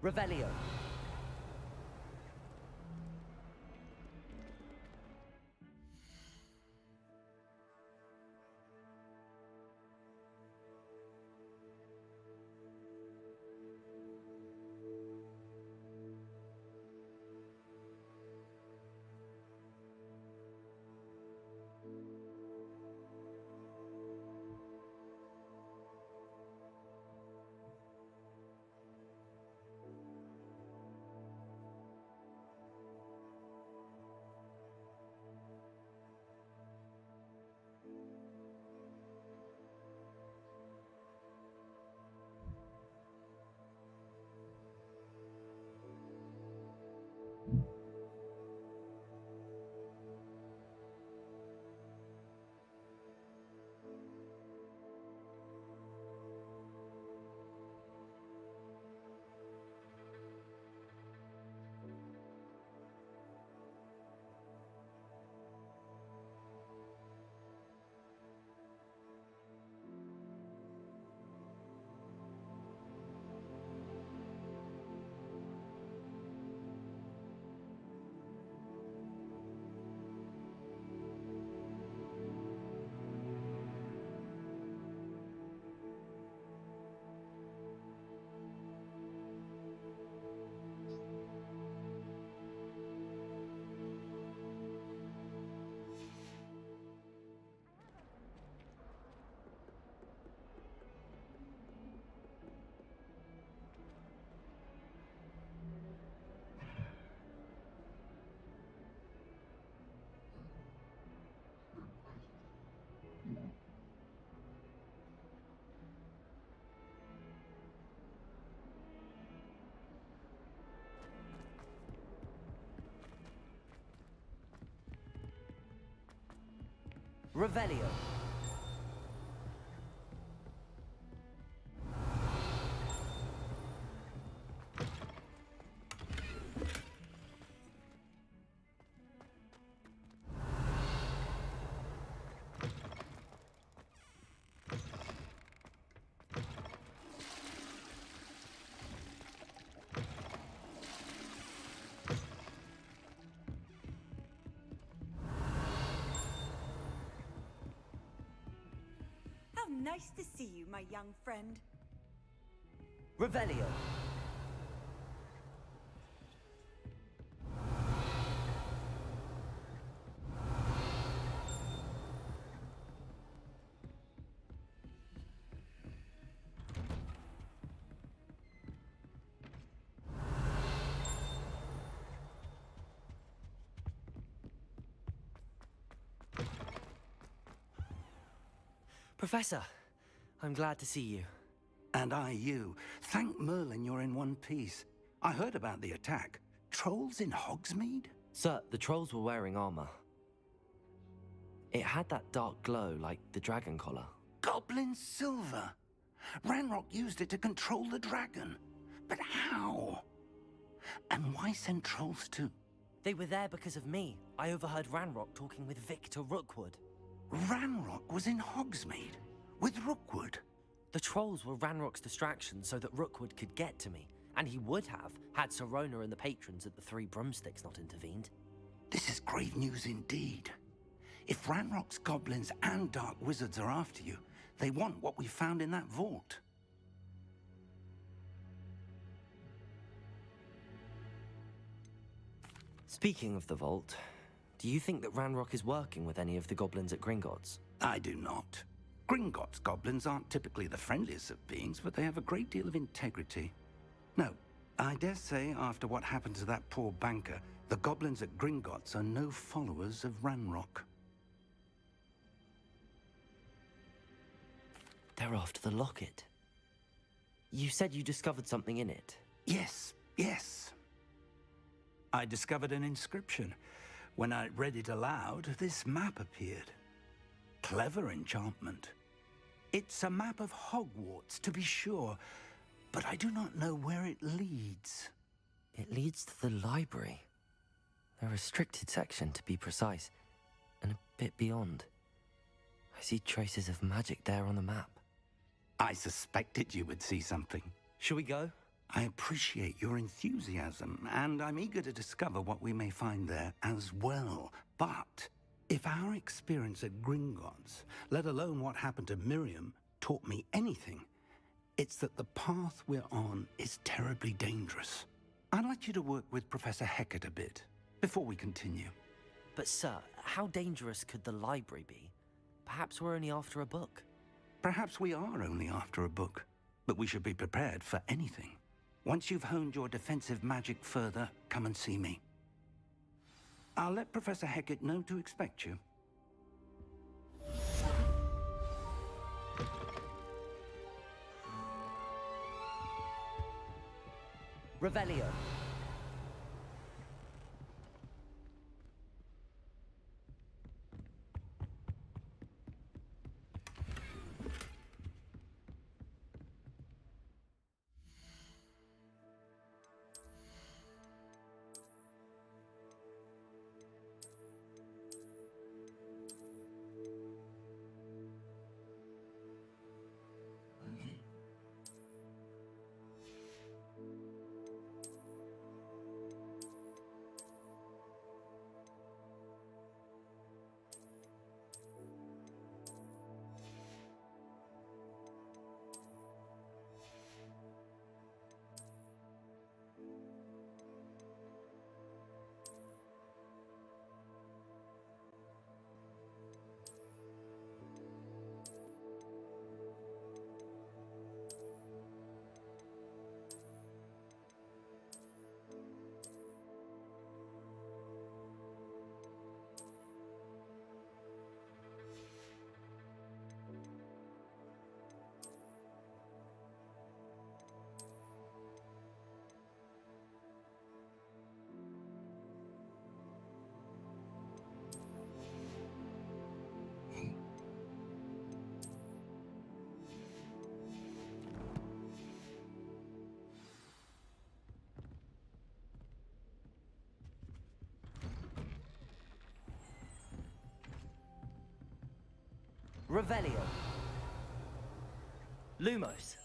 Revelio. Revelio. Nice to see you, my young friend. Revelio. Professor, I'm glad to see you. And I you. Thank Merlin you're in one piece. I heard about the attack. Trolls in Hogsmeade? Sir, the trolls were wearing armor. It had that dark glow like the dragon collar. Goblin silver! Ranrock used it to control the dragon. But how? And why send trolls too? They were there because of me. I overheard Ranrock talking with Victor Rookwood. Ranrock was in Hogsmeade? With Rookwood? The trolls were Ranrock's distraction so that Rookwood could get to me. And he would have, had Sirona and the patrons at the Three Broomsticks not intervened. This is grave news indeed. If Ranrock's goblins and dark wizards are after you, they want what we found in that vault. Speaking of the vault, do you think that Ranrock is working with any of the goblins at Gringotts? I do not. Gringotts goblins aren't typically the friendliest of beings, but they have a great deal of integrity. No, I dare say after what happened to that poor banker, the goblins at Gringotts are no followers of Ranrock. They're after the locket. You said you discovered something in it. Yes, yes. I discovered an inscription. When I read it aloud, this map appeared. Clever enchantment. It's a map of Hogwarts, to be sure, but I do not know where it leads. It It leads to the library. The restricted section, to be precise, and a bit beyond. I see traces of magic there on the map. I suspected you would see something. Shall we go? I appreciate your enthusiasm, and I'm eager to discover what we may find there as well. But if our experience at Gringotts, let alone what happened to Miriam, taught me anything, it's that the path we're on is terribly dangerous. I'd like you to work with Professor Hecat a bit before we continue. But sir, how dangerous could the library be? Perhaps we're only after a book. Perhaps we are only after a book, but we should be prepared for anything. Once you've honed your defensive magic further, come and see me. I'll let Professor Hecat know to expect you. Revelio. Revelio. Lumos.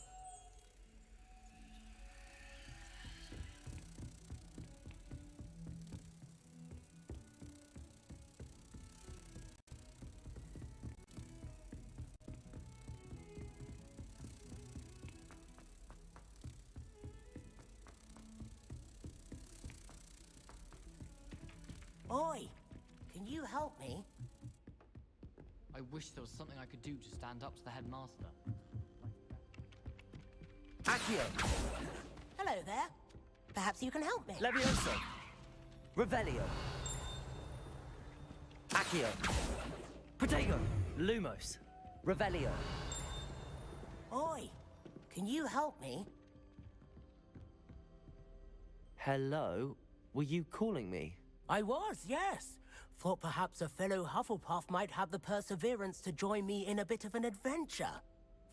Oi, can you help me? I wish there was something I could do to stand up to the headmaster. Accio. Hello there. Perhaps you can help me. Levioso. Revelio. Accio. Protego. Lumos. Revelio. Oi, can you help me? Hello? Were you calling me? I was, yes. Thought perhaps a fellow Hufflepuff might have the perseverance to join me in a bit of an adventure.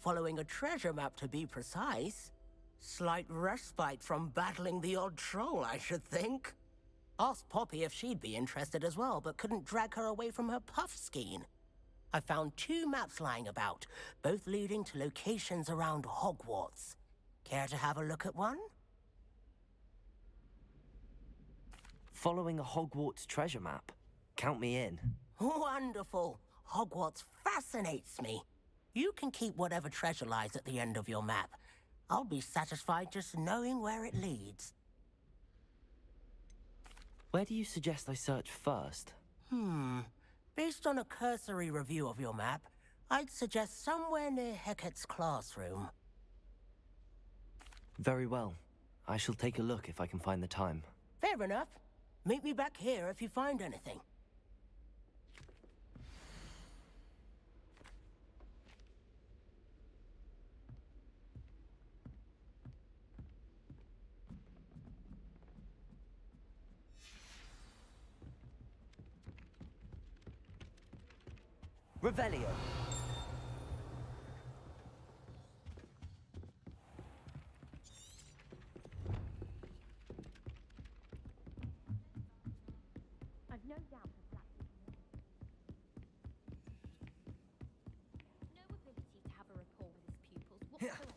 Following a treasure map, to be precise. Slight respite from battling the odd troll, I should think. Asked Poppy if she'd be interested as well, but couldn't drag her away from her puff skein. I found 2 maps lying about, both leading to locations around Hogwarts. Care to have a look at one? Following a Hogwarts treasure map. Count me in. Wonderful. Hogwarts fascinates me. You can keep whatever treasure lies at the end of your map. I'll be satisfied just knowing where it leads. Where do you suggest I search first? Based on a cursory review of your map, I'd suggest somewhere near Hecat's classroom. Very well. I shall take a look if I can find the time. Fair enough. Meet me back here if you find anything. Revelio. no doubt the black people no ability to have a rapport with his pupils whatsoever.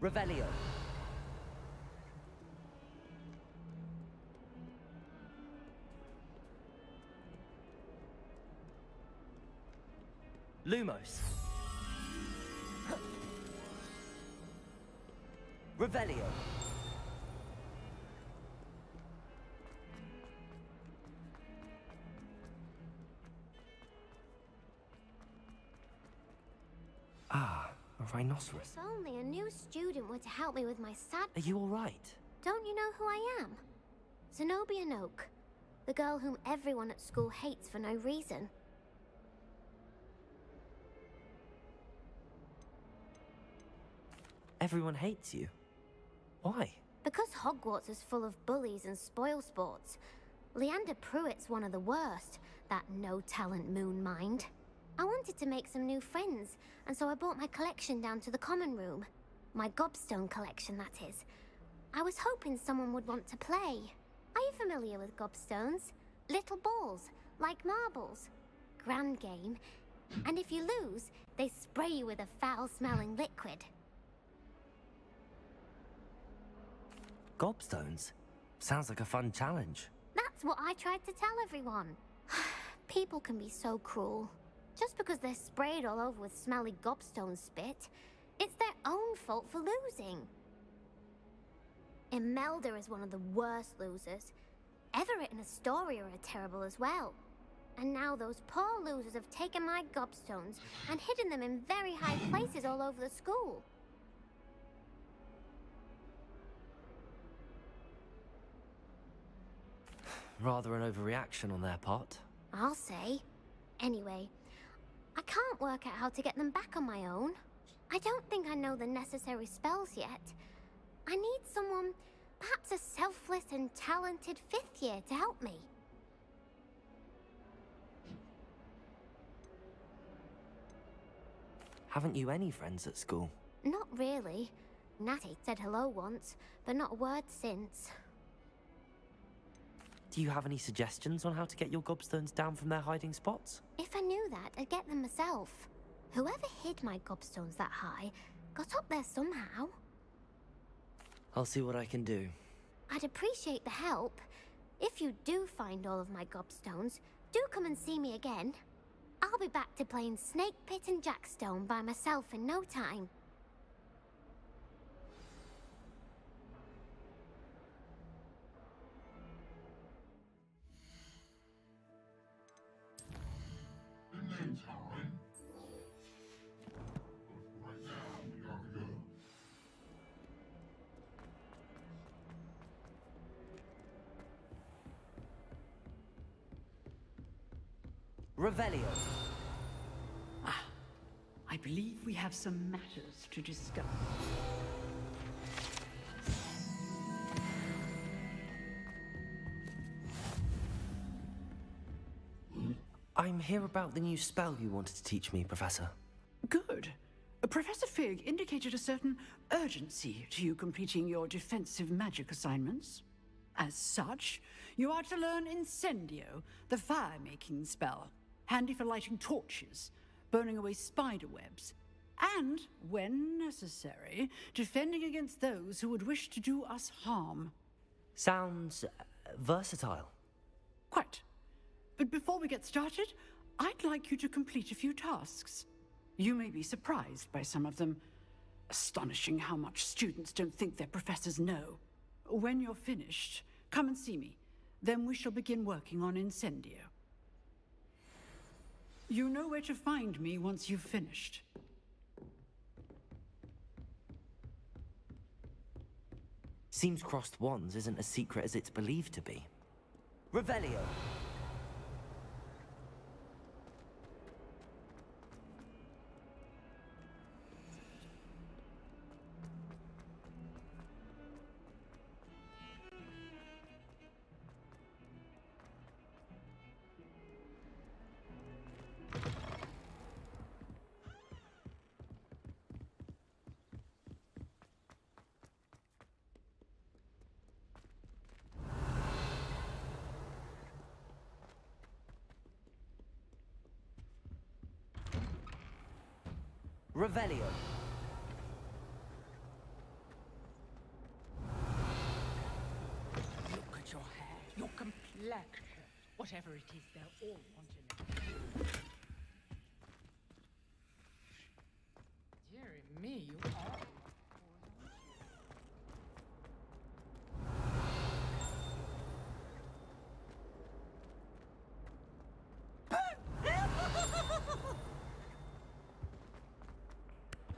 Revelio. Lumos. Revelio. Ah, a rhinoceros. If only a new student were to help me with my sad... Are you all right? Don't you know who I am? Zenobia Noak, the girl whom everyone at school hates for no reason. Everyone hates you. Why? Because Hogwarts is full of bullies and spoilsports. Leander Pruitt's one of the worst, that no-talent moon mind. I wanted to make some new friends, and so I brought my collection down to the common room. My gobstone collection, that is. I was hoping someone would want to play. Are you familiar with gobstones? Little balls, like marbles. Grand game. And if you lose, they spray you with a foul-smelling liquid. Gobstones? Sounds like a fun challenge. That's what I tried to tell everyone. People can be so cruel. Just because they're sprayed all over with smelly gobstone spit, it's their own fault for losing. Imelda is one of the worst losers. Everett and Astoria are terrible as well. And now those poor losers have taken my gobstones and hidden them in very high places all over the school. Rather an overreaction on their part. I'll say. Anyway, I can't work out how to get them back on my own. I don't think I know the necessary spells yet. I need someone, perhaps a selfless and talented 5th year to help me. Haven't you any friends at school? Not really. Natty said hello once, but not a word since. Do you have any suggestions on how to get your gobstones down from their hiding spots? If I knew that, I'd get them myself. Whoever hid my gobstones that high got up there somehow. I'll see what I can do. I'd appreciate the help. If you do find all of my gobstones, do come and see me again. I'll be back to playing Snake Pit and Jackstone by myself in no time. In no time. But right now, we gotta go. Revelio. Ah, I believe we have some matters to discuss. I'm here about the new spell you wanted to teach me, Professor. Good. Professor Fig indicated a certain urgency to you completing your defensive magic assignments. As such, you are to learn Incendio, the fire-making spell, handy for lighting torches, burning away spider webs, and, when necessary, defending against those who would wish to do us harm. Sounds versatile. Quite. But before we get started, I'd like you to complete a few tasks. You may be surprised by some of them. Astonishing how much students don't think their professors know. When you're finished, come and see me. Then we shall begin working on Incendio. You know where to find me once you've finished. Seems crossed wands isn't as secret as it's believed to be. Revelio. Revelio. Look at your hair, your complexion. Whatever it is, they'll all want to know. Dearie me, you are.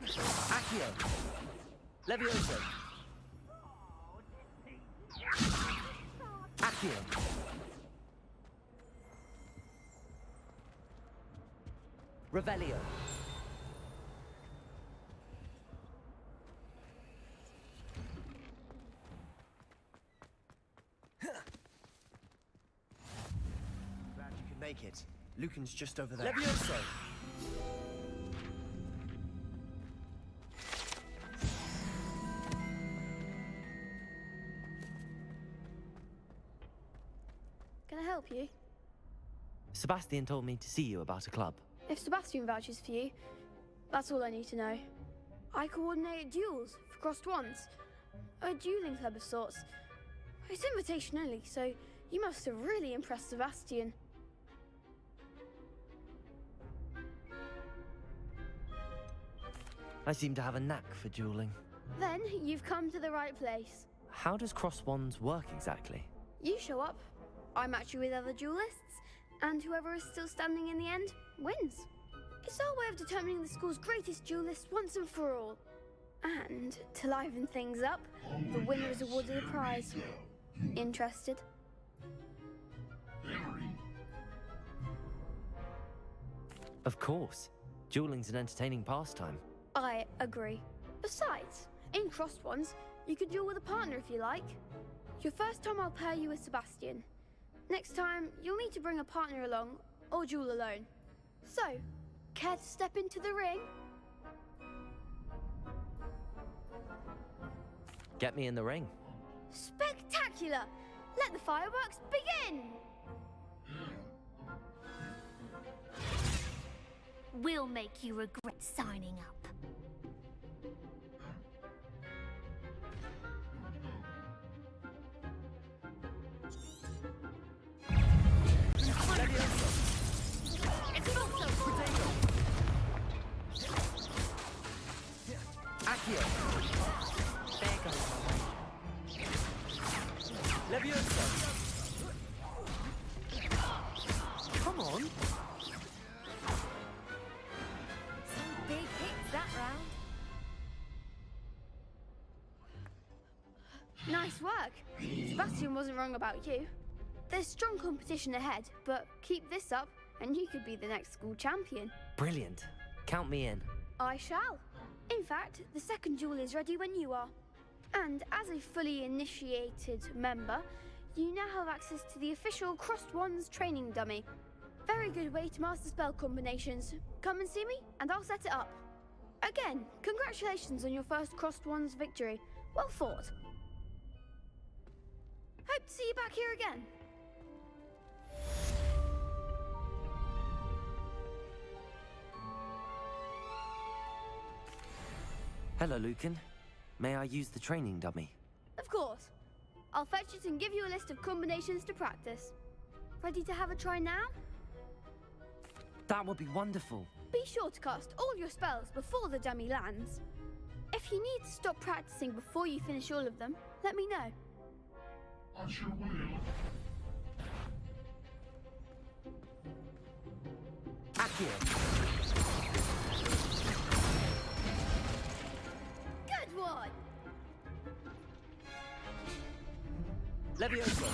Accio. Levioso. Accio. Revelio. Glad you could make it. Lucan's just over there. Levioso. Can I help you? Sebastian told me to see you about a club. If Sebastian vouches for you, that's all I need to know. I coordinate duels for crossed ones. A dueling club of sorts. It's invitation only, so you must have really impressed Sebastian. I seem to have a knack for dueling. Then you've come to the right place. How does cross wands work exactly? You show up, I match you with other duelists, and whoever is still standing in the end wins. It's our way of determining the school's greatest duelist once and for all. And to liven things up, the winner is awarded a prize. Interested? Of course. Dueling's an entertaining pastime. I agree. Besides, in crossed ones, you could duel with a partner if you like. Your first time I'll pair you with Sebastian. Next time, you'll need to bring a partner along, or duel alone. So, care to step into the ring? Get me in the ring. Spectacular! Let the fireworks begin! We'll make you regret signing up. Accio. There goes my Levioso. Come on. Some big hits that round. Nice work. Sebastian wasn't wrong about you. There's strong competition ahead, but keep this up and you could be the next school champion. Brilliant. Count me in. I shall. In fact, the second duel is ready when you are. And as a fully initiated member, you now have access to the official Crossed Wands training dummy. Very good way to master spell combinations. Come and see me, and I'll set it up. Again, congratulations on your first Crossed Wands victory. Well fought. Hope to see you back here again. Hello, Lucan. May I use the training dummy? Of course. I'll fetch it and give you a list of combinations to practice. Ready to have a try now? That would be wonderful. Be sure to cast all your spells before the dummy lands. If you need to stop practicing before you finish all of them, let me know. I sure will. Accio. Good one! Levioso.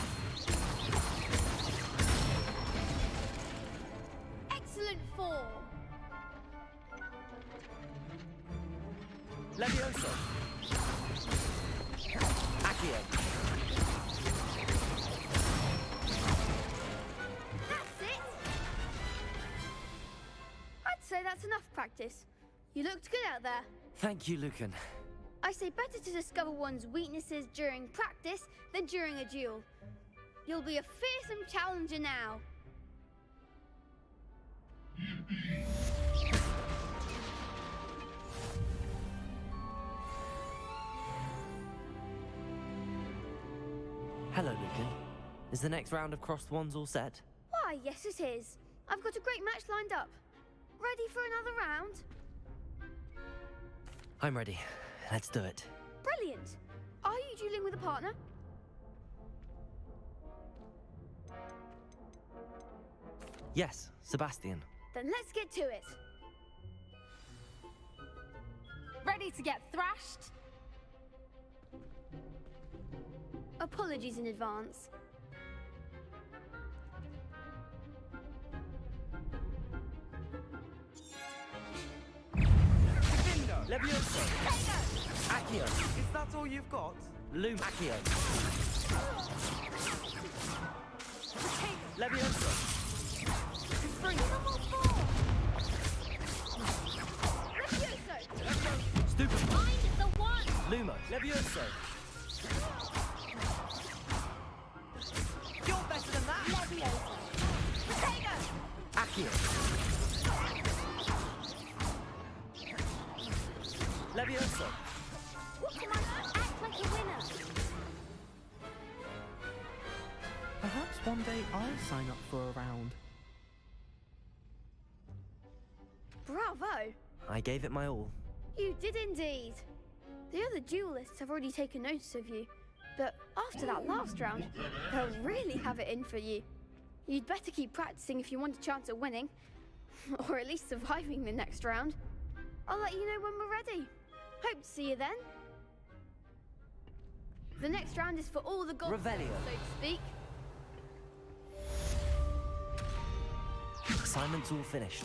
Excellent form! Levioso. Accio. That's it! I'd say that's enough practice. You looked good out there. Thank you, Lucan. I say better to discover one's weaknesses during practice than during a duel. You'll be a fearsome challenger now. Is the next round of crossed wands all set? Why, yes it is. I've got a great match lined up. Ready for another round? I'm ready. Let's do it. Brilliant. Are you dueling with a partner? Yes, Sebastian. Then let's get to it. Ready to get thrashed? Apologies in advance. Levioso! Accio! Is that all you've got? Loom Accio! Levioso! Stupid! Find the one! Lumo! Levioso! You're better than that! Levioso! Potato! Accio! Levioso! What am I? Act like a winner! Perhaps one day I'll sign up for a round. Bravo! I gave it my all. You did indeed. The other duelists have already taken notice of you, but after that last round, they'll really have it in for you. You'd better keep practicing if you want a chance at winning, or at least surviving the next round. I'll let you know when we're ready. Hope to see you then. The next round is for all the gold, Revelio. so to speak. Assignment's all finished.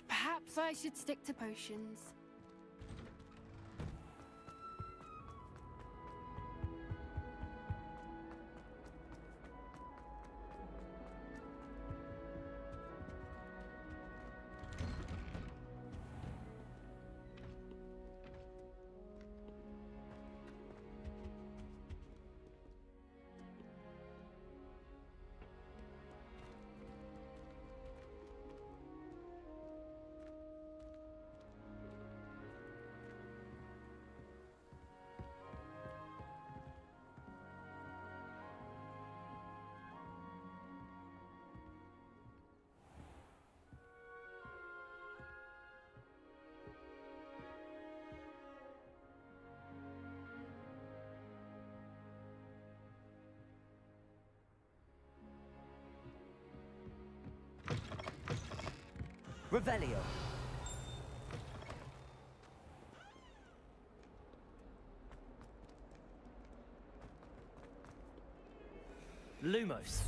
Perhaps I should stick to potions. Revelio. Lumos.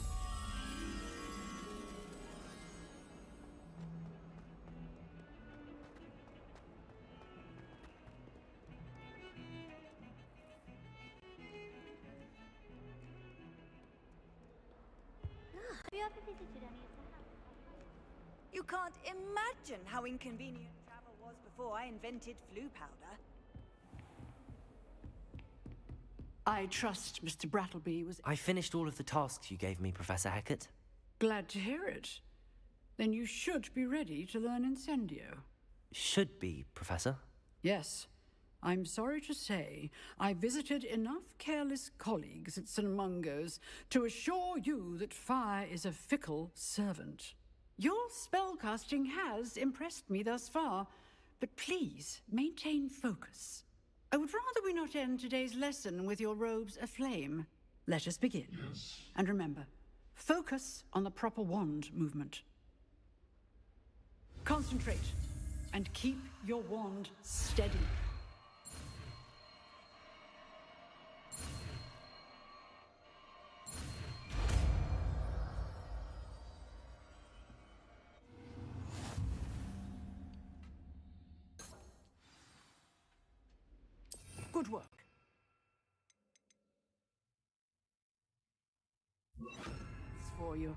Have you ever visited any of the houses? You can't imagine how inconvenient travel was before I invented flu powder. I trust Mr. Brattleby was... I finished all of the tasks you gave me, Professor Hackett. Glad to hear it. Then you should be ready to learn Incendio. Should be, Professor. Yes. I'm sorry to say, I visited enough careless colleagues at St. Mungo's to assure you that fire is a fickle servant. Your spellcasting has impressed me thus far, but please maintain focus. I would rather we not end today's lesson with your robes aflame. Let us begin. Yes. And remember, focus on the proper wand movement. Concentrate, and keep your wand steady. Good work. It's for you.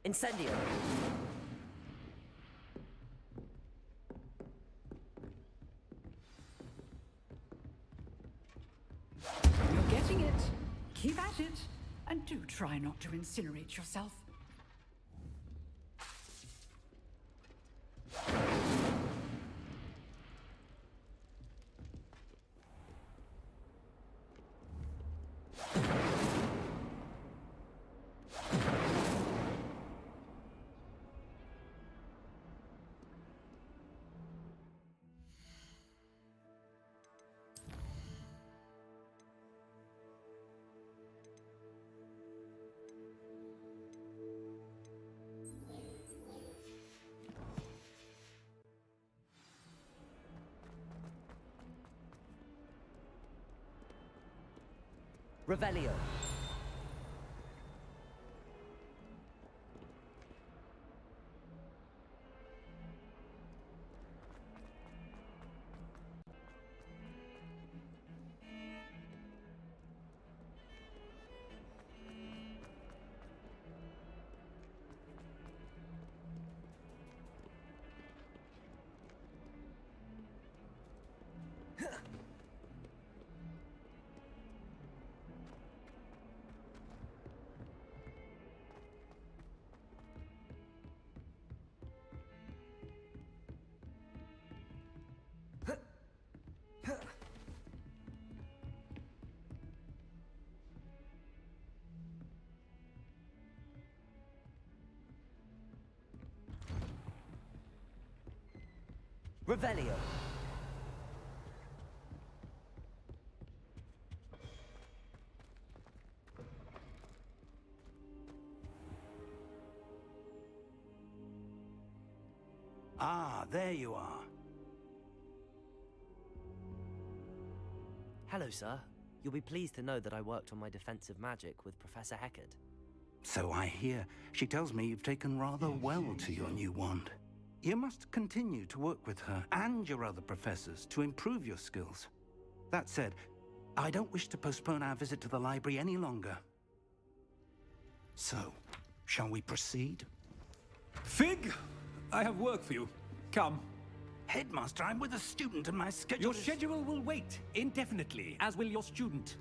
Incendio! You're getting it. Keep at it. And do try not to incinerate yourself. Revelio. Revelio. Ah, there you are. Hello, sir. You'll be pleased to know that I worked on my defensive magic with Professor Heckard. So I hear. She tells me you've taken rather well to your new wand. You must continue to work with her and your other professors to improve your skills. That said, I don't wish to postpone our visit to the library any longer. So, shall we proceed? Fig! I have work for you. Come. Headmaster, I'm with a student and my schedule Your schedule will wait indefinitely, as will your student.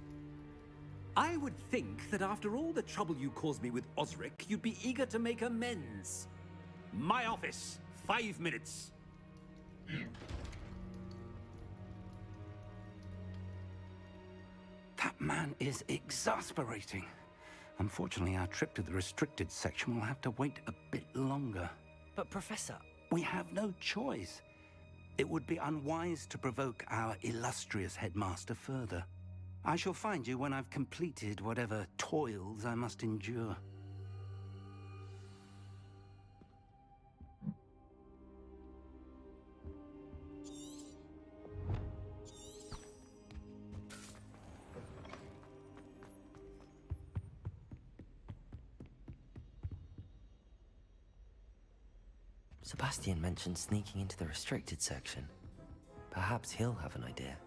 I would think that after all the trouble you caused me with Osric, you'd be eager to make amends. My office. 5 minutes. That man is exasperating. Unfortunately, our trip to the restricted section will have to wait a bit longer. But, Professor... We have no choice. It would be unwise to provoke our illustrious headmaster further. I shall find you when I've completed whatever toils I must endure. Sebastian mentioned sneaking into the restricted section. Perhaps he'll have an idea.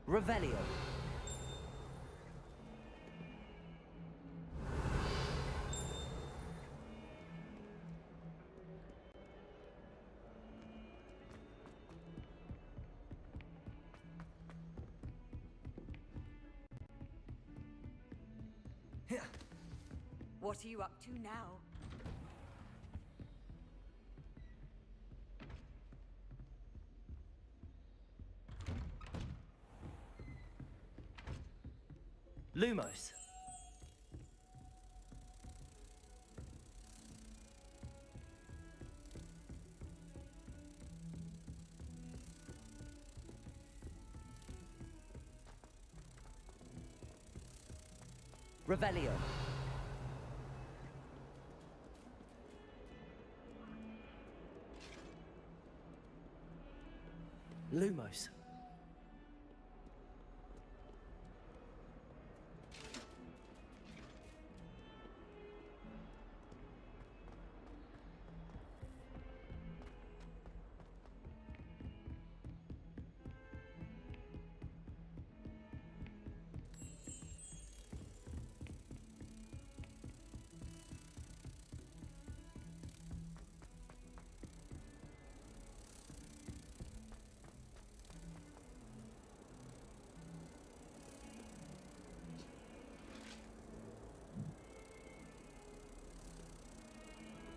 Revelio. What are you up to now? Lumos. Revelio. Lumos.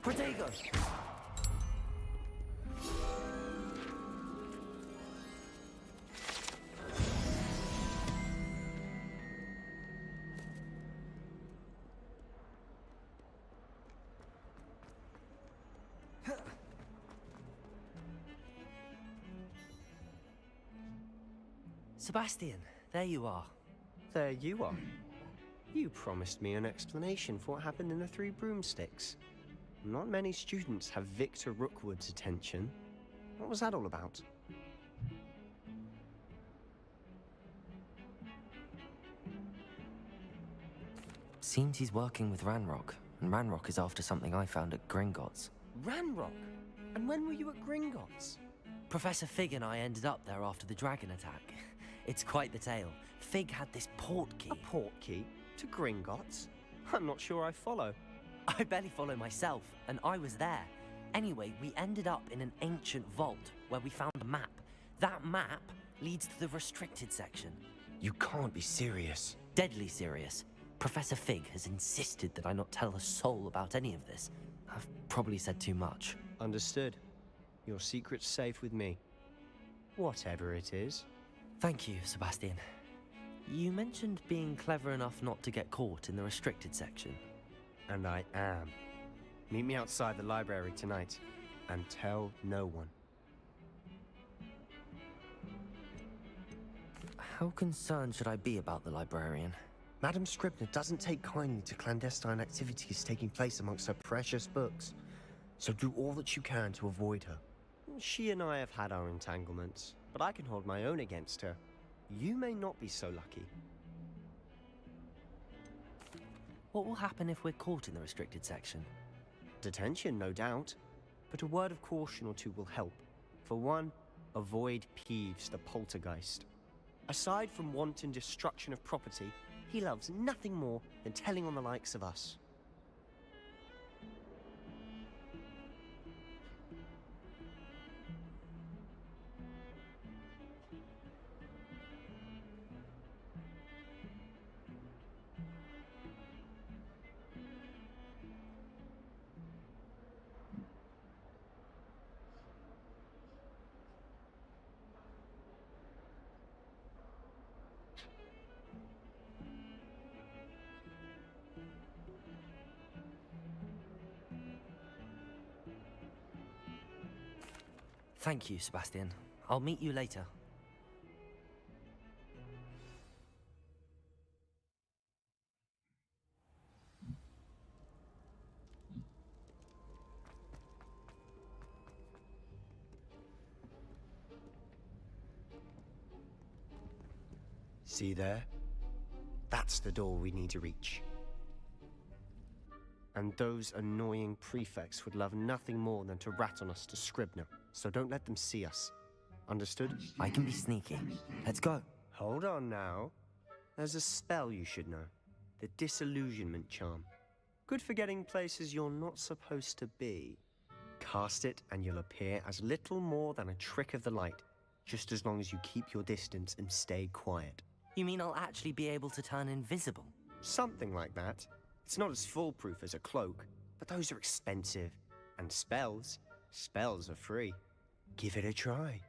Protego! Sebastian, there you are. There you are. You promised me an explanation for what happened in the Three Broomsticks. Not many students have Victor Rookwood's attention. What was that all about? Seems he's working with Ranrock, and Ranrock is after something I found at Gringotts. Ranrock? And when were you at Gringotts? Professor Fig and I ended up there after the dragon attack. It's quite the tale. Fig had this port key. A port key? To Gringotts? I'm not sure I follow. I barely follow myself, and I was there. Anyway, we ended up in an ancient vault where we found a map. That map leads to the restricted section. You can't be serious. Deadly serious. Professor Fig has insisted that I not tell a soul about any of this. I've probably said too much. Understood. Your secret's safe with me. Whatever it is. Thank you, Sebastian. You mentioned being clever enough not to get caught in the restricted section. And I am. Meet me outside the library tonight, and tell no one. How concerned should I be about the librarian? Madame Scribner doesn't take kindly to clandestine activities taking place amongst her precious books, so do all that you can to avoid her. She and I have had our entanglements, but I can hold my own against her. You may not be so lucky. What will happen if we're caught in the restricted section? Detention, no doubt. But a word of caution or two will help. For one, avoid Peeves, the poltergeist. Aside from wanton destruction of property, he loves nothing more than telling on the likes of us. Thank you, Sebastian. I'll meet you later. See there? That's the door we need to reach. And those annoying prefects would love nothing more than to rat on us to Scribner, so don't let them see us. Understood? I can be sneaky. Let's go. Hold on now. There's a spell you should know. The Disillusionment Charm. Good for getting places you're not supposed to be. Cast it and you'll appear as little more than a trick of the light, just as long as you keep your distance and stay quiet. You mean I'll actually be able to turn invisible? Something like that. It's not as foolproof as a cloak, but those are expensive. And spells are free. Give it a try.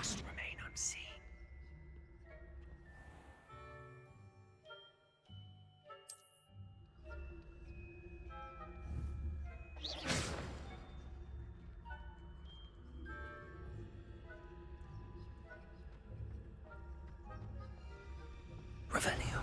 must remain unseen. Revelio.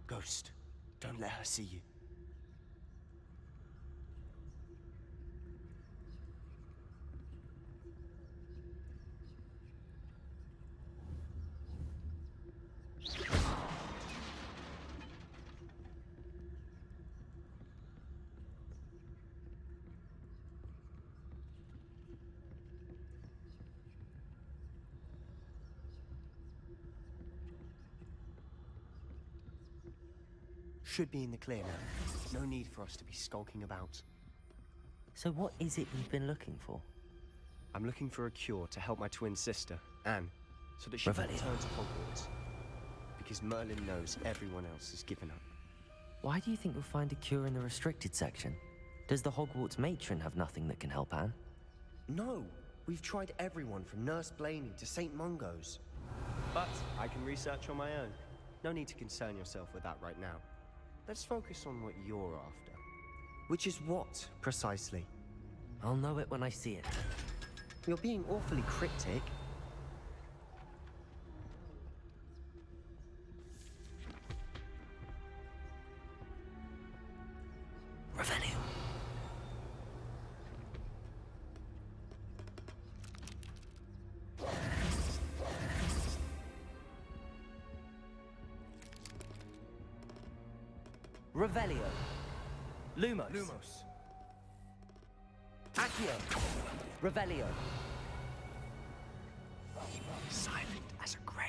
Ghost, don't let her see you. Should be in the clear now. No need for us to be skulking about. So what is it you've been looking for? I'm looking for a cure to help my twin sister, Anne, so that she can Revelio. return to Hogwarts. Because Merlin knows everyone else has given up. Why do you think you'll find a cure in the restricted section? Does the Hogwarts matron have nothing that can help Anne? No! We've tried everyone from Nurse Blaney to St. Mungo's. But I can research on my own. No need to concern yourself with that right now. Let's focus on what you're after. Which is what, precisely? I'll know it when I see it. You're being awfully cryptic. Revelio. Revelio. Lumos. Lumos. Accio. Revelio. Silent as a grave.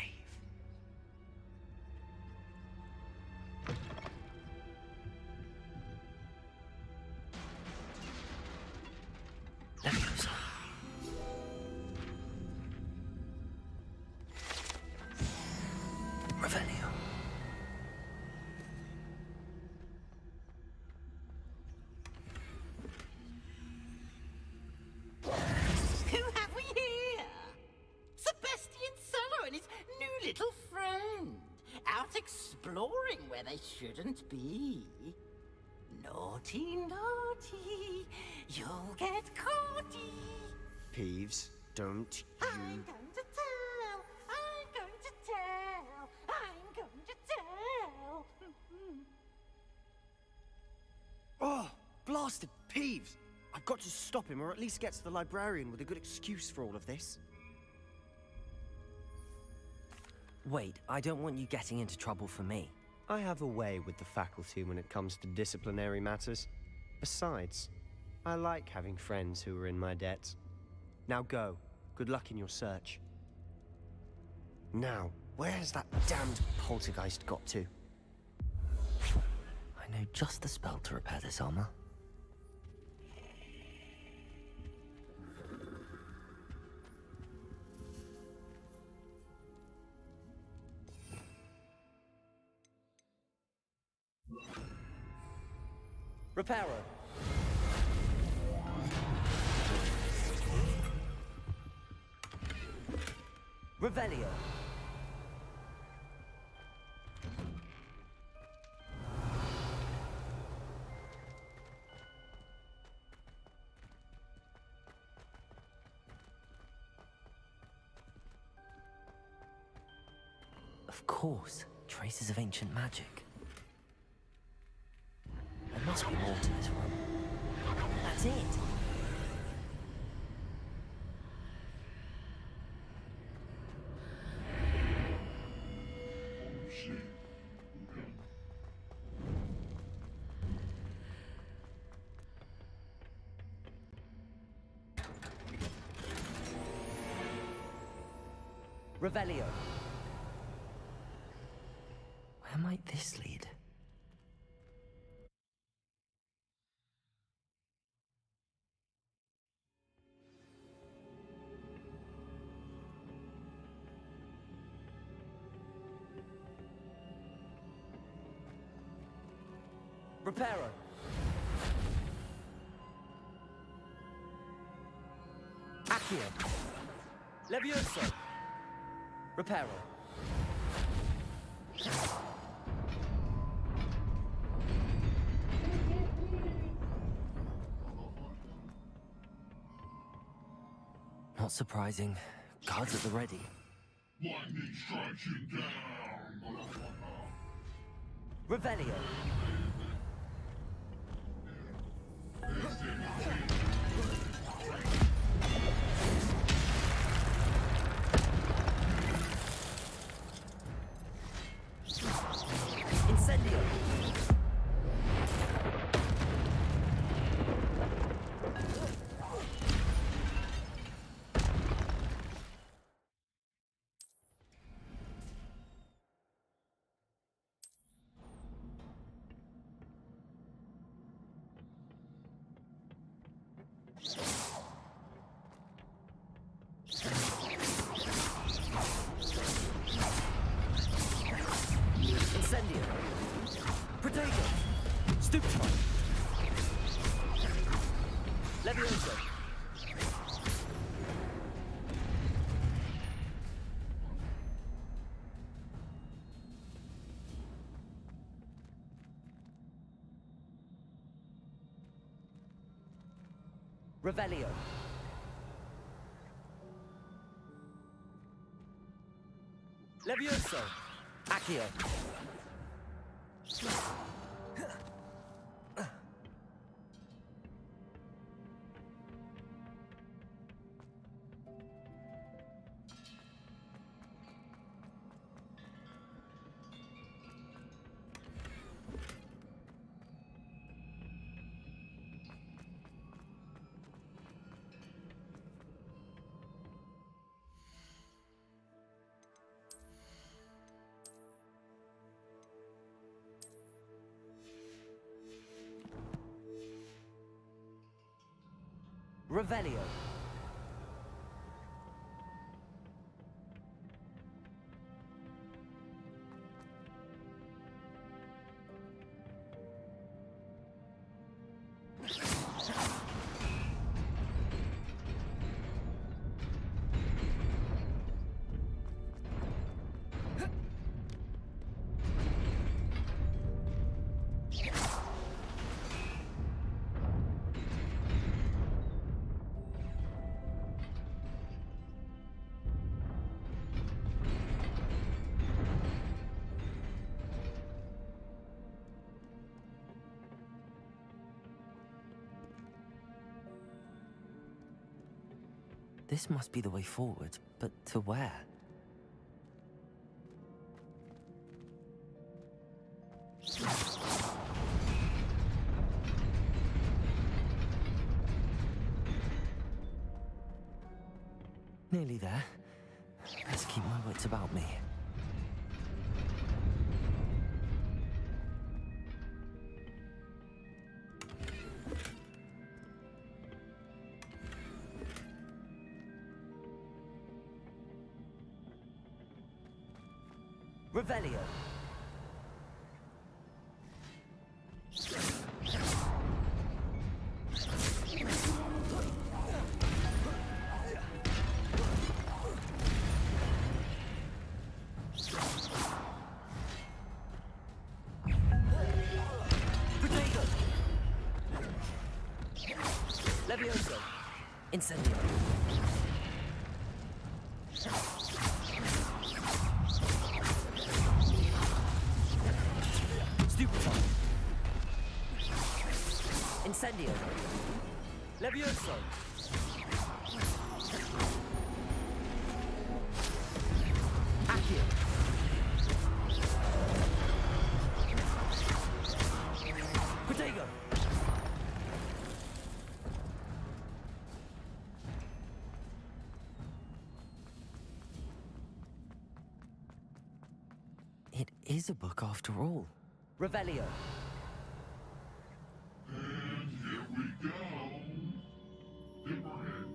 Leviosa. Revelio. Who have we here? Sebastian Cello and his new little friend. Out exploring where they shouldn't be. Naughty, naughty. You'll get caughty. Peeves, don't you... I'm going to tell. I'm going to tell. I'm going to tell. Oh, blasted Peeves! I've got to stop him, or at least get to the librarian with a good excuse for all of this. Wait, I don't want you getting into trouble for me. I have a way with the faculty when it comes to disciplinary matters. Besides, I like having friends who are in my debt. Now go. Good luck in your search. Now, where's that damned poltergeist got to? I know just the spell to repair this armor. Reparo. Revelio. Of Of course, traces of ancient magic. There must be more to this room. That's it! Revelio. Where might this lead? Reparo. Accio. Levioso. Reparo. Not surprising. Guards at the ready. Lightning strikes you down. Revelio. Incendio. Incendio. Protego. Stupefy. Levioso. Revelio. Levioso. Accio. Revelio. This must be the way forward, but to where? Nearly there. Let's keep my wits about me. Revelio. Protego. Levioso. Incendio. Stupefy. Incendio. Levioso. Accio. Protego. It is a book after all. Revelio. And here we go. Dipperhead.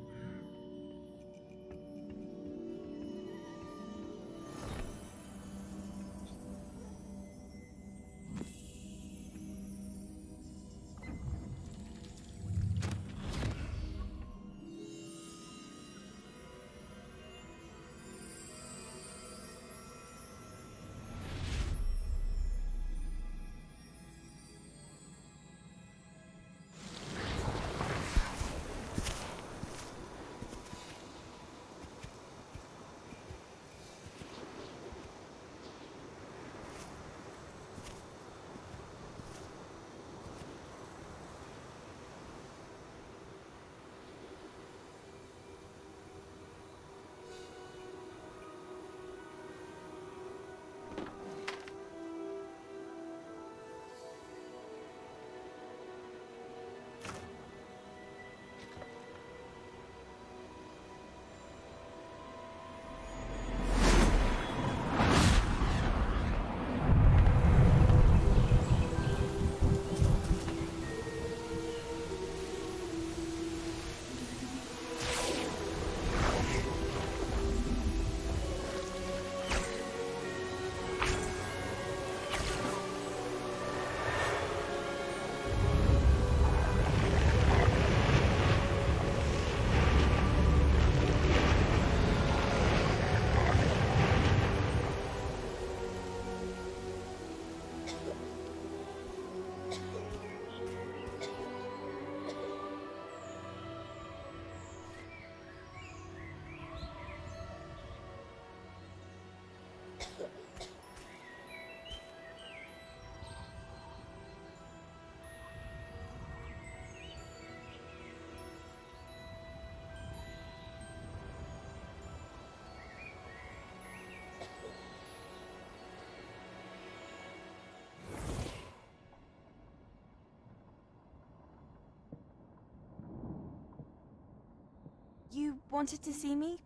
You wanted to see me?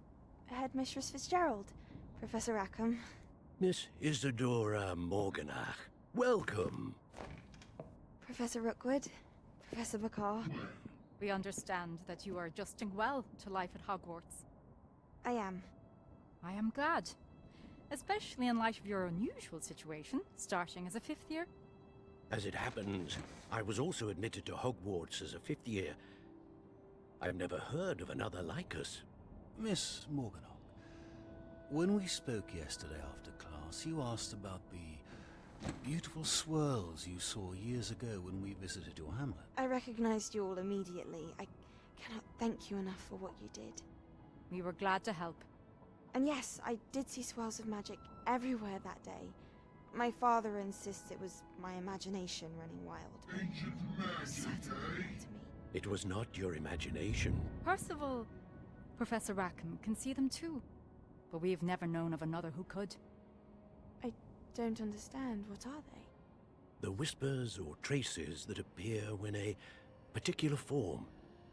Headmistress Fitzgerald, Professor Rackham. Miss Isadora Morganach, welcome. Professor Rookwood, Professor McCaw. We understand that you are adjusting well to life at Hogwarts. I am. I am glad. Especially in light of your unusual situation, starting as a 5th year. As it happens, I was also admitted to Hogwarts as a 5th year. I've never heard of another like us. Miss Morganock, when we spoke yesterday after class, you asked about the beautiful swirls you saw years ago when we visited your hamlet. I recognized you all immediately. I cannot thank you enough for what you did. We were glad to help. And yes, I did see swirls of magic everywhere that day. My father insists it was my imagination running wild. Ancient magic, eh? It was not your imagination. Percival, Professor Rackham can see them too. But we've never known of another who could. I don't understand. What are they? The whispers or traces that appear when a particular form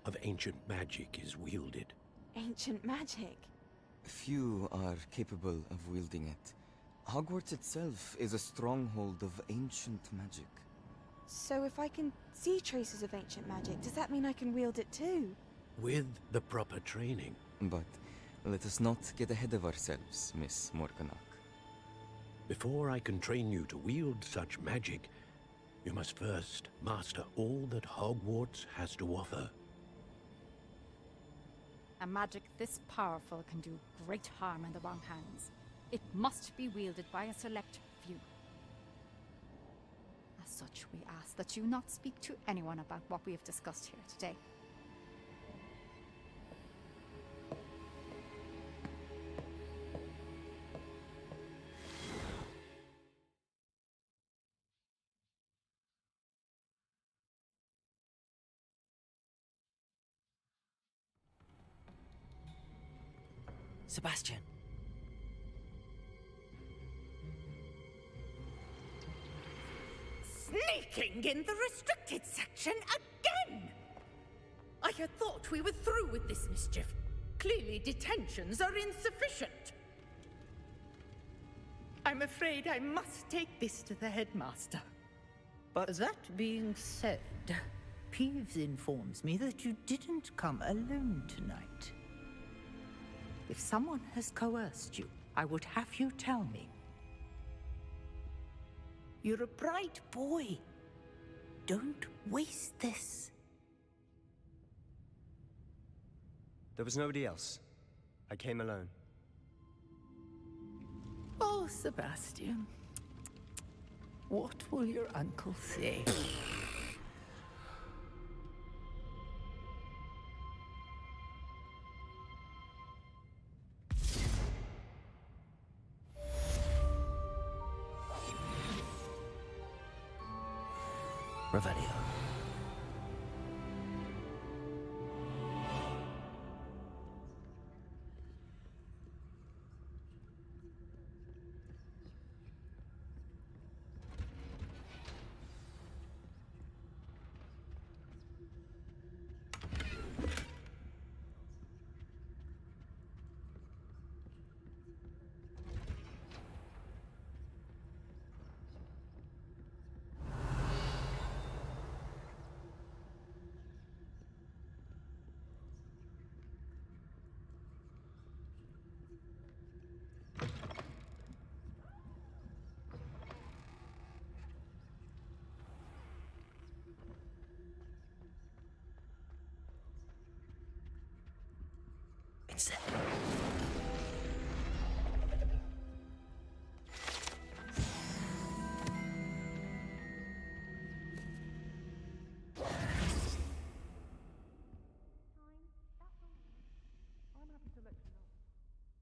of ancient magic is wielded. Ancient magic? Few are capable of wielding it. Hogwarts itself is a stronghold of ancient magic. So if I can see traces of ancient magic, does that mean I can wield it too? With the proper training. But let us not get ahead of ourselves, Miss Morganock. Before I can train you to wield such magic, you must first master all that Hogwarts has to offer. A magic this powerful can do great harm in the wrong hands. It must be wielded by a select few. As such, we ask that you not speak to anyone about what we have discussed here today. Sebastian. Sneaking in the restricted section again! I had thought we were through with this mischief. Clearly detentions are insufficient. I'm afraid I must take this to the headmaster. But that being said, Peeves informs me that you didn't come alone tonight. If someone has coerced you, I would have you tell me. You're a bright boy. Don't waste this. there was nobody else. I came alone. Oh, Sebastian. What will your uncle say? Revelio.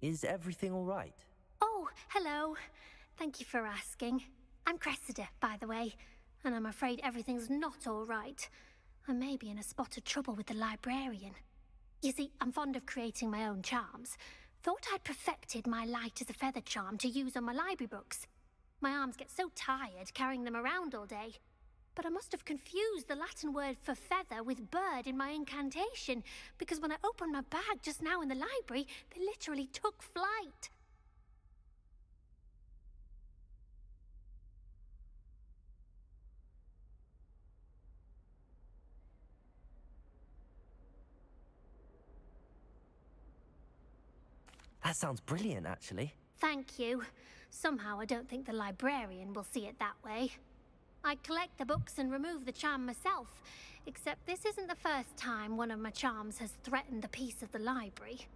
Is everything all right? Oh, hello. Thank you for asking. I'm Cressida, by the way, and I'm afraid everything's not all right. I may be in a spot of trouble with the librarian. You see, I'm fond of creating my own charms. Thought I'd perfected my light as a feather charm to use on my library books. My arms get so tired carrying them around all day. But I must have confused the Latin word for feather with bird in my incantation, because when I opened my bag just now in the library, they literally took flight. That sounds brilliant, actually. Thank you. Somehow I don't think the librarian will see it that way. I collect the books and remove the charm myself, except this isn't the first time one of my charms has threatened the peace of the library.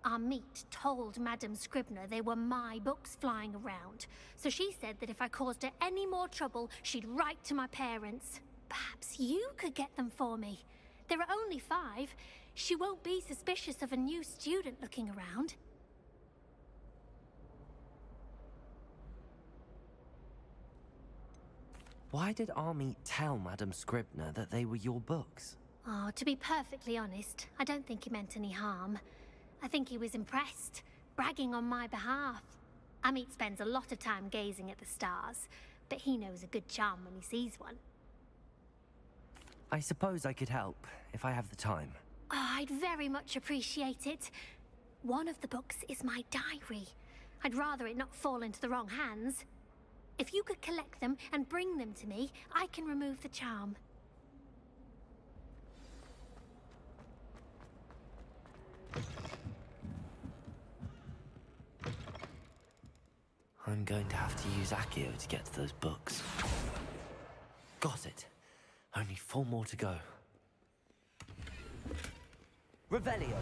Our meet told Madame Scribner they were my books flying around, so she said that if I caused her any more trouble, she'd write to my parents. Perhaps you could get them for me. There are only 5. She won't be suspicious of a new student looking around. Why did Army tell Madame Scribner that they were your books? Oh, to be perfectly honest, I don't think he meant any harm. I think he was impressed, bragging on my behalf. Amit spends a lot of time gazing at the stars, but he knows a good charm when he sees one. I suppose I could help, if I have the time. Oh, I'd very much appreciate it. One of the books is my diary. I'd rather it not fall into the wrong hands. If you could collect them and bring them to me, I can remove the charm. I'm going to have to use Accio to get to those books. Got it. Only 4 more to go. Revelio!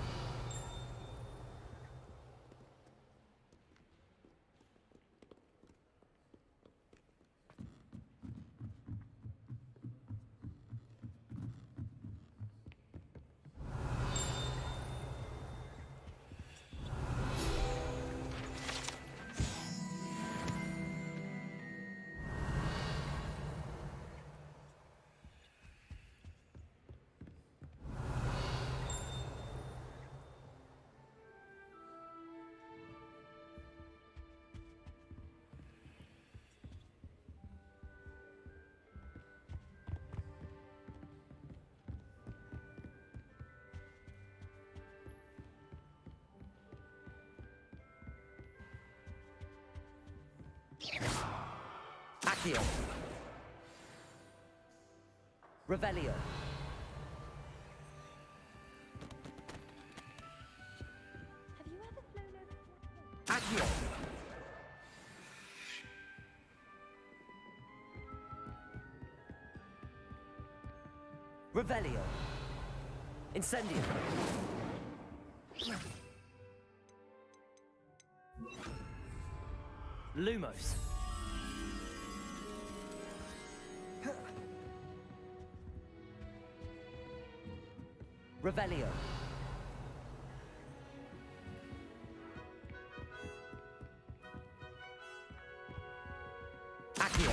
Accio. Revelio. Have you ever flown over? Accio. Revelio. Incendio. Lumos. Revelio. Accio.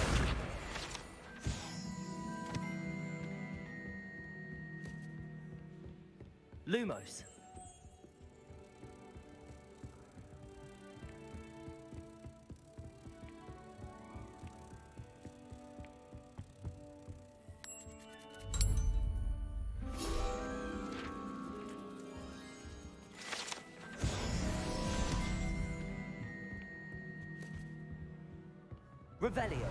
Lumos. Revelio.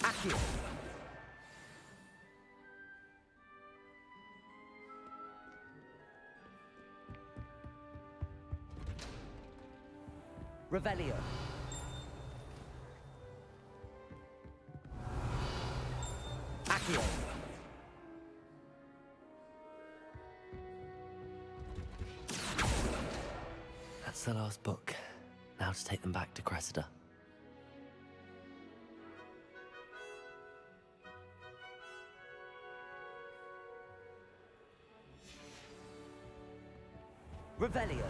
Accio. Revelio. Accio. That's the last book. Now to take them back to Cressida. Revelio.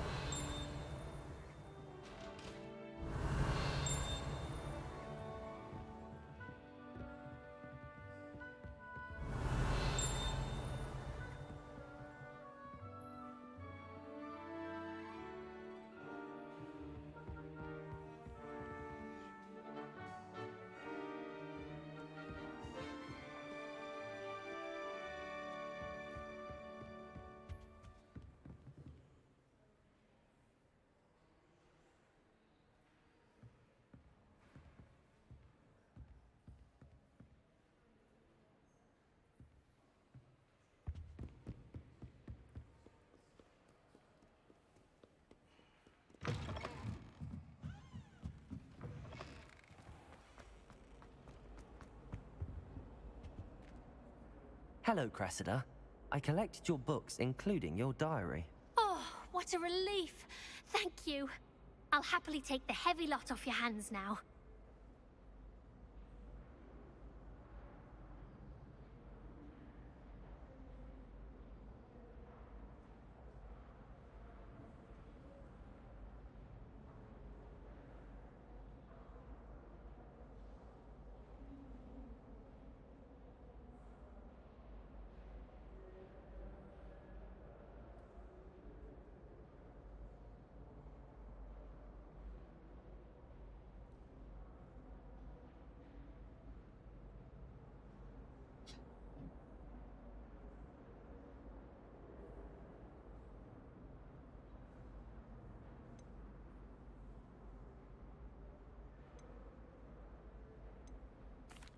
Hello, Cressida. I collected your books, including your diary. Oh, what a relief. Thank you. I'll happily take the heavy lot off your hands now.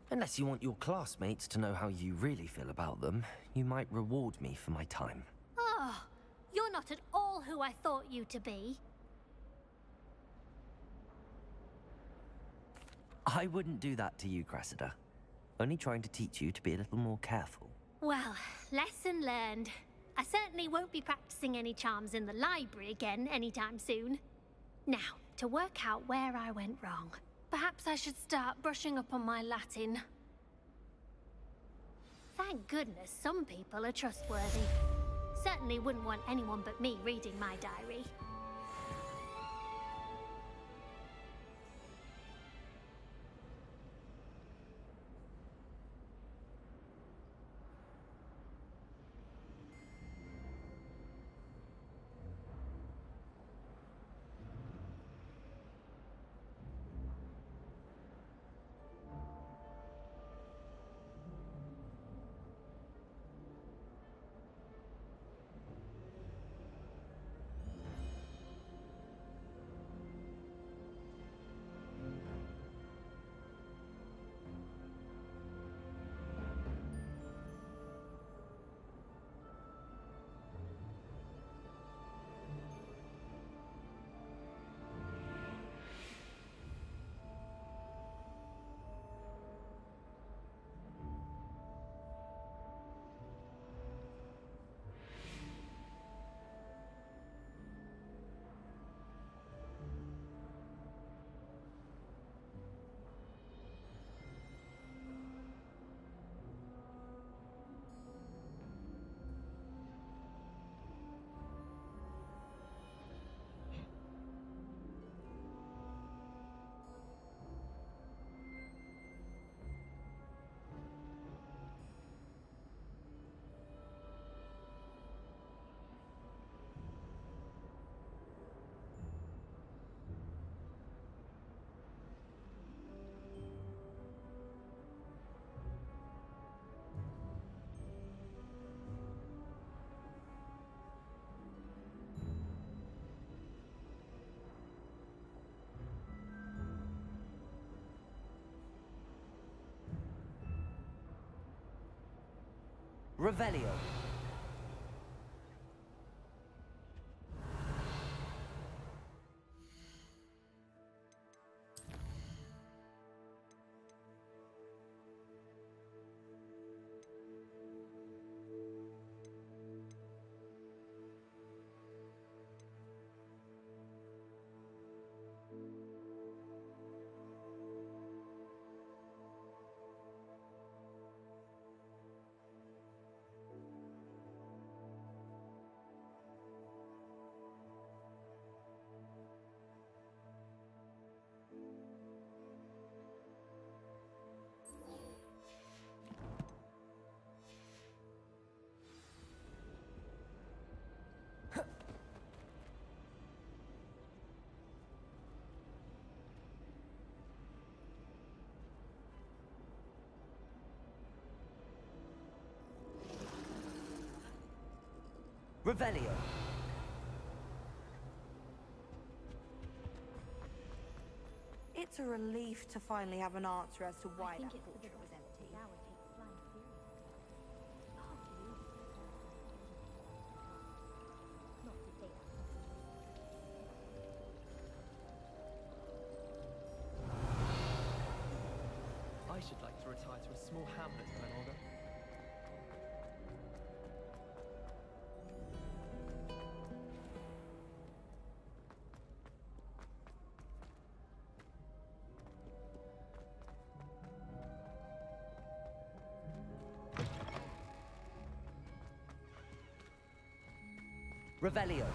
Unless you want your classmates to know how you really feel about them, you might reward me for my time. Oh, you're not at all who I thought you to be. I wouldn't do that to you, Cressida. Only trying to teach you to be a little more careful. Well, lesson learned. I certainly won't be practicing any charms in the library again anytime soon. Now, to work out where I went wrong. Perhaps I should start brushing up on my Latin. Thank goodness some people are trustworthy. Certainly wouldn't want anyone but me reading my diary. Revelio. Revelio. It's a relief to finally have an answer as to why that portrait was empty. I should like to retire to a small hamlet when I'm older. Revelio.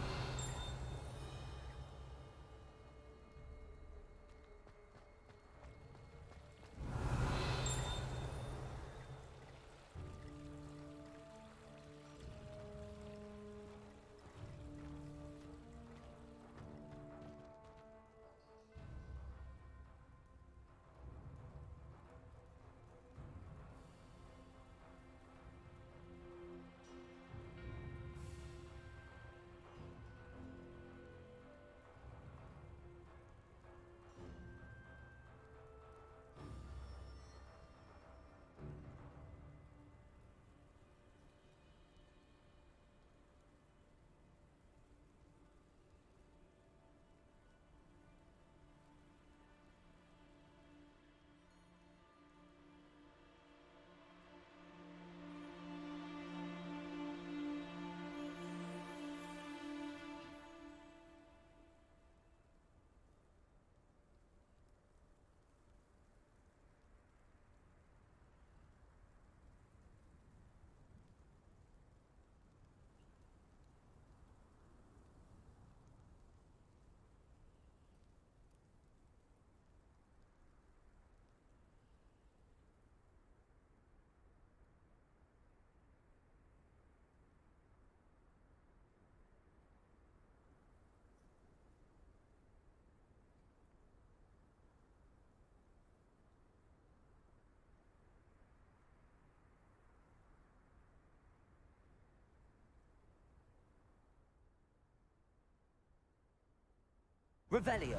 Revelio.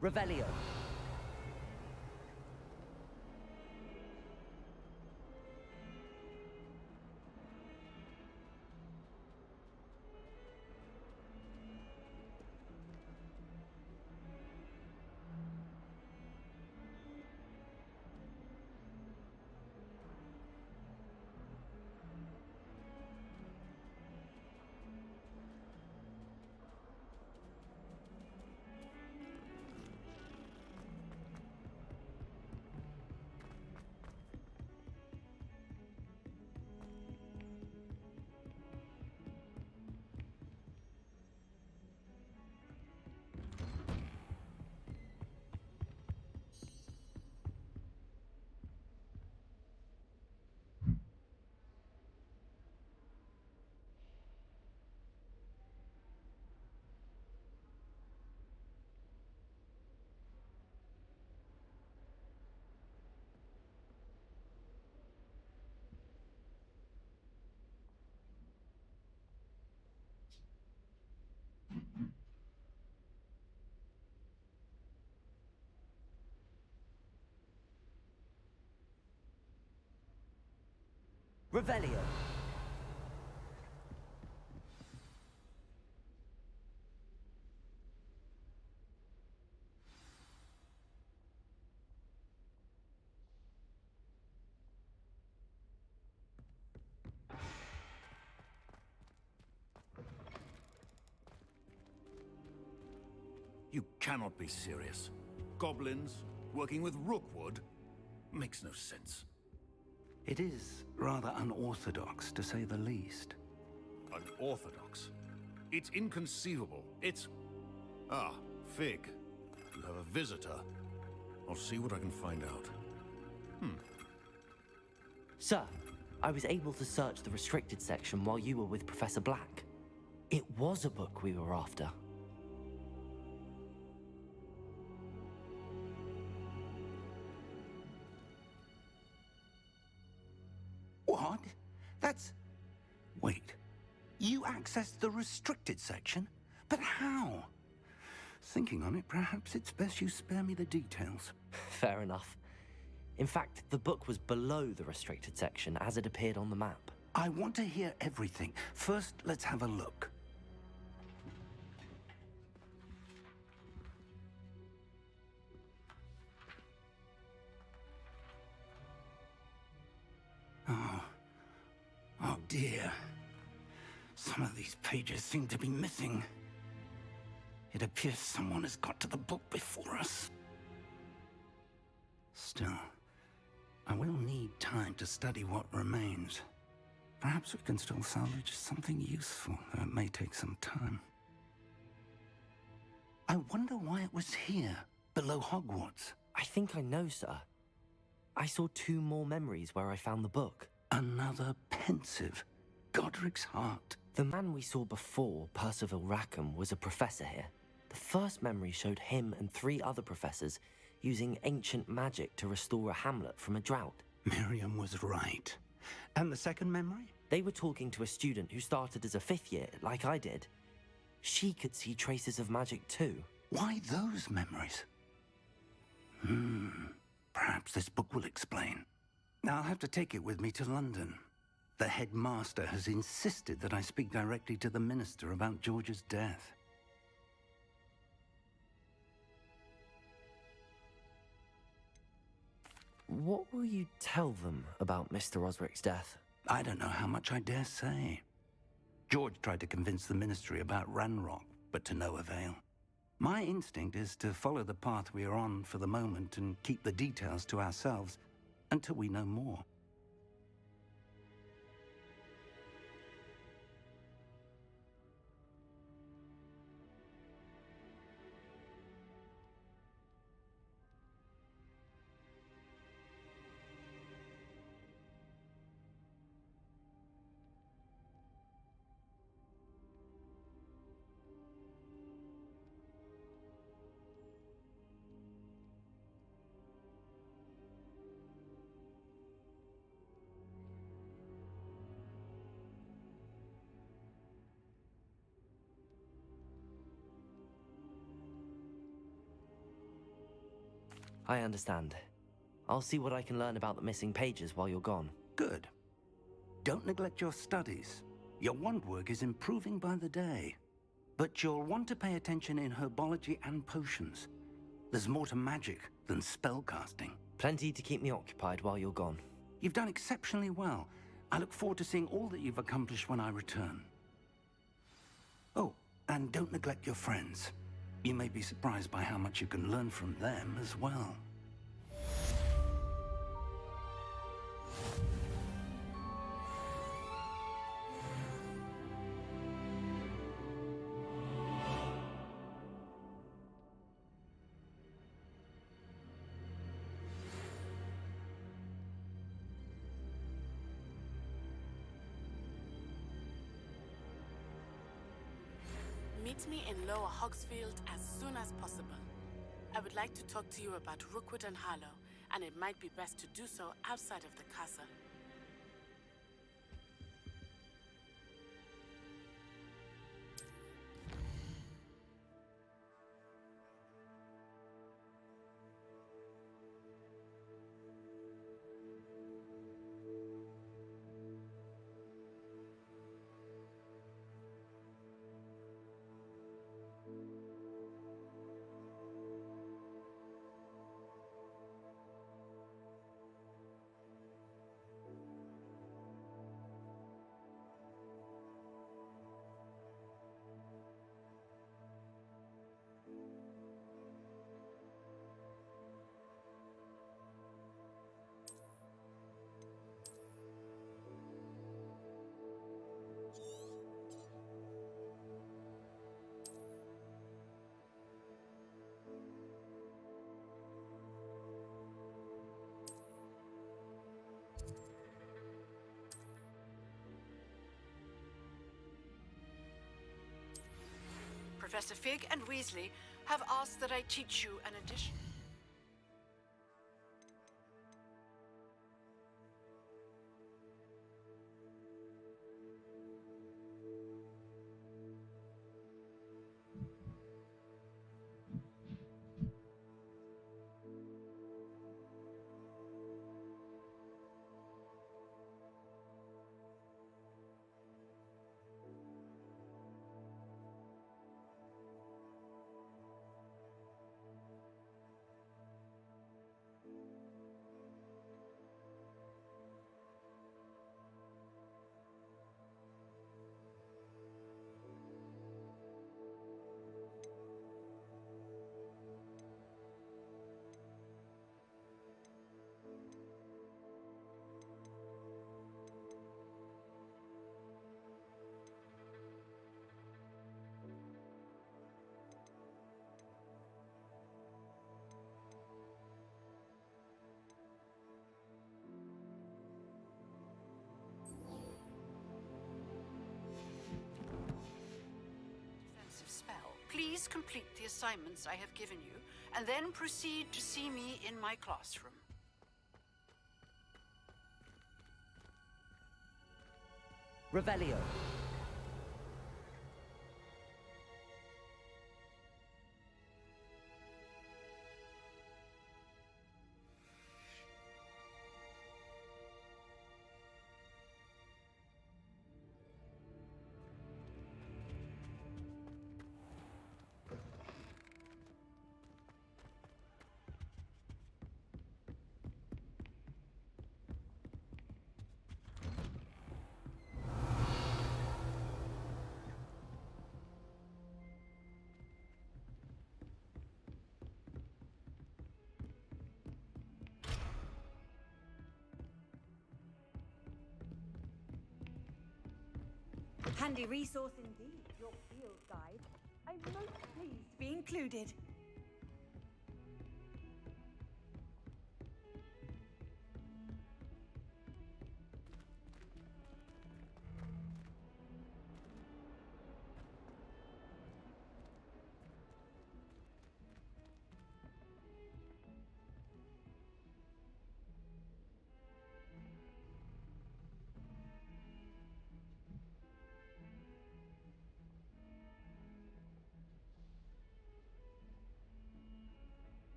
Revelio. Revelio. You cannot be serious. Goblins working with Rookwood makes no sense. It is rather unorthodox, to say the least. Unorthodox? It's inconceivable. It's... Ah, Fig. You have a visitor. I'll see what I can find out. Sir, I was able to search the restricted section while you were with Professor Black. It was a book we were after. What? That's... Wait. You accessed the restricted section? But how? Thinking on it, perhaps it's best you spare me the details. Fair enough. In fact, the book was below the restricted section as it appeared on the map. I want to hear everything. First, let's have a look. Oh dear. Some of these pages seem to be missing. It appears someone has got to the book before us. Still, I will need time to study what remains. Perhaps we can still salvage something useful, though it may take some time. I wonder why it was here, below Hogwarts. I think I know, sir. I saw 2 more memories where I found the book. Another pensive. Godric's heart. The man we saw before, Percival Rackham, was a professor here. The first memory showed him and 3 other professors using ancient magic to restore a hamlet from a drought. Miriam was right. And the second memory? They were talking to a student who started as a 5th year, like I did. She could see traces of magic too. Why those memories? Perhaps this book will explain. I'll have to take it with me to London. The headmaster has insisted that I speak directly to the minister about George's death. What will you tell them about Mr. Osric's death? I don't know how much I dare say. George tried to convince the ministry about Ranrock, but to no avail. My instinct is to follow the path we are on for the moment and keep the details to ourselves until we know more. I understand. I'll see what I can learn about the missing pages while you're gone. Good. Don't neglect your studies. Your wand work is improving by the day. But you'll want to pay attention in herbology and potions. There's more to magic than spellcasting. Plenty to keep me occupied while you're gone. You've done exceptionally well. I look forward to seeing all that you've accomplished when I return. Oh, and don't neglect your friends. You may be surprised by how much you can learn from them as well. Meet me in Lower Hogsfield as soon as possible. I would like to talk to you about Rookwood and Harlow, and it might be best to do so outside of the castle. Professor Fig and Weasley have asked that I teach you an addition. Spell. Please complete the assignments I have given you, and then proceed to see me in my classroom. Revelio. Handy resource indeed, your field guide. I'm most pleased to be included.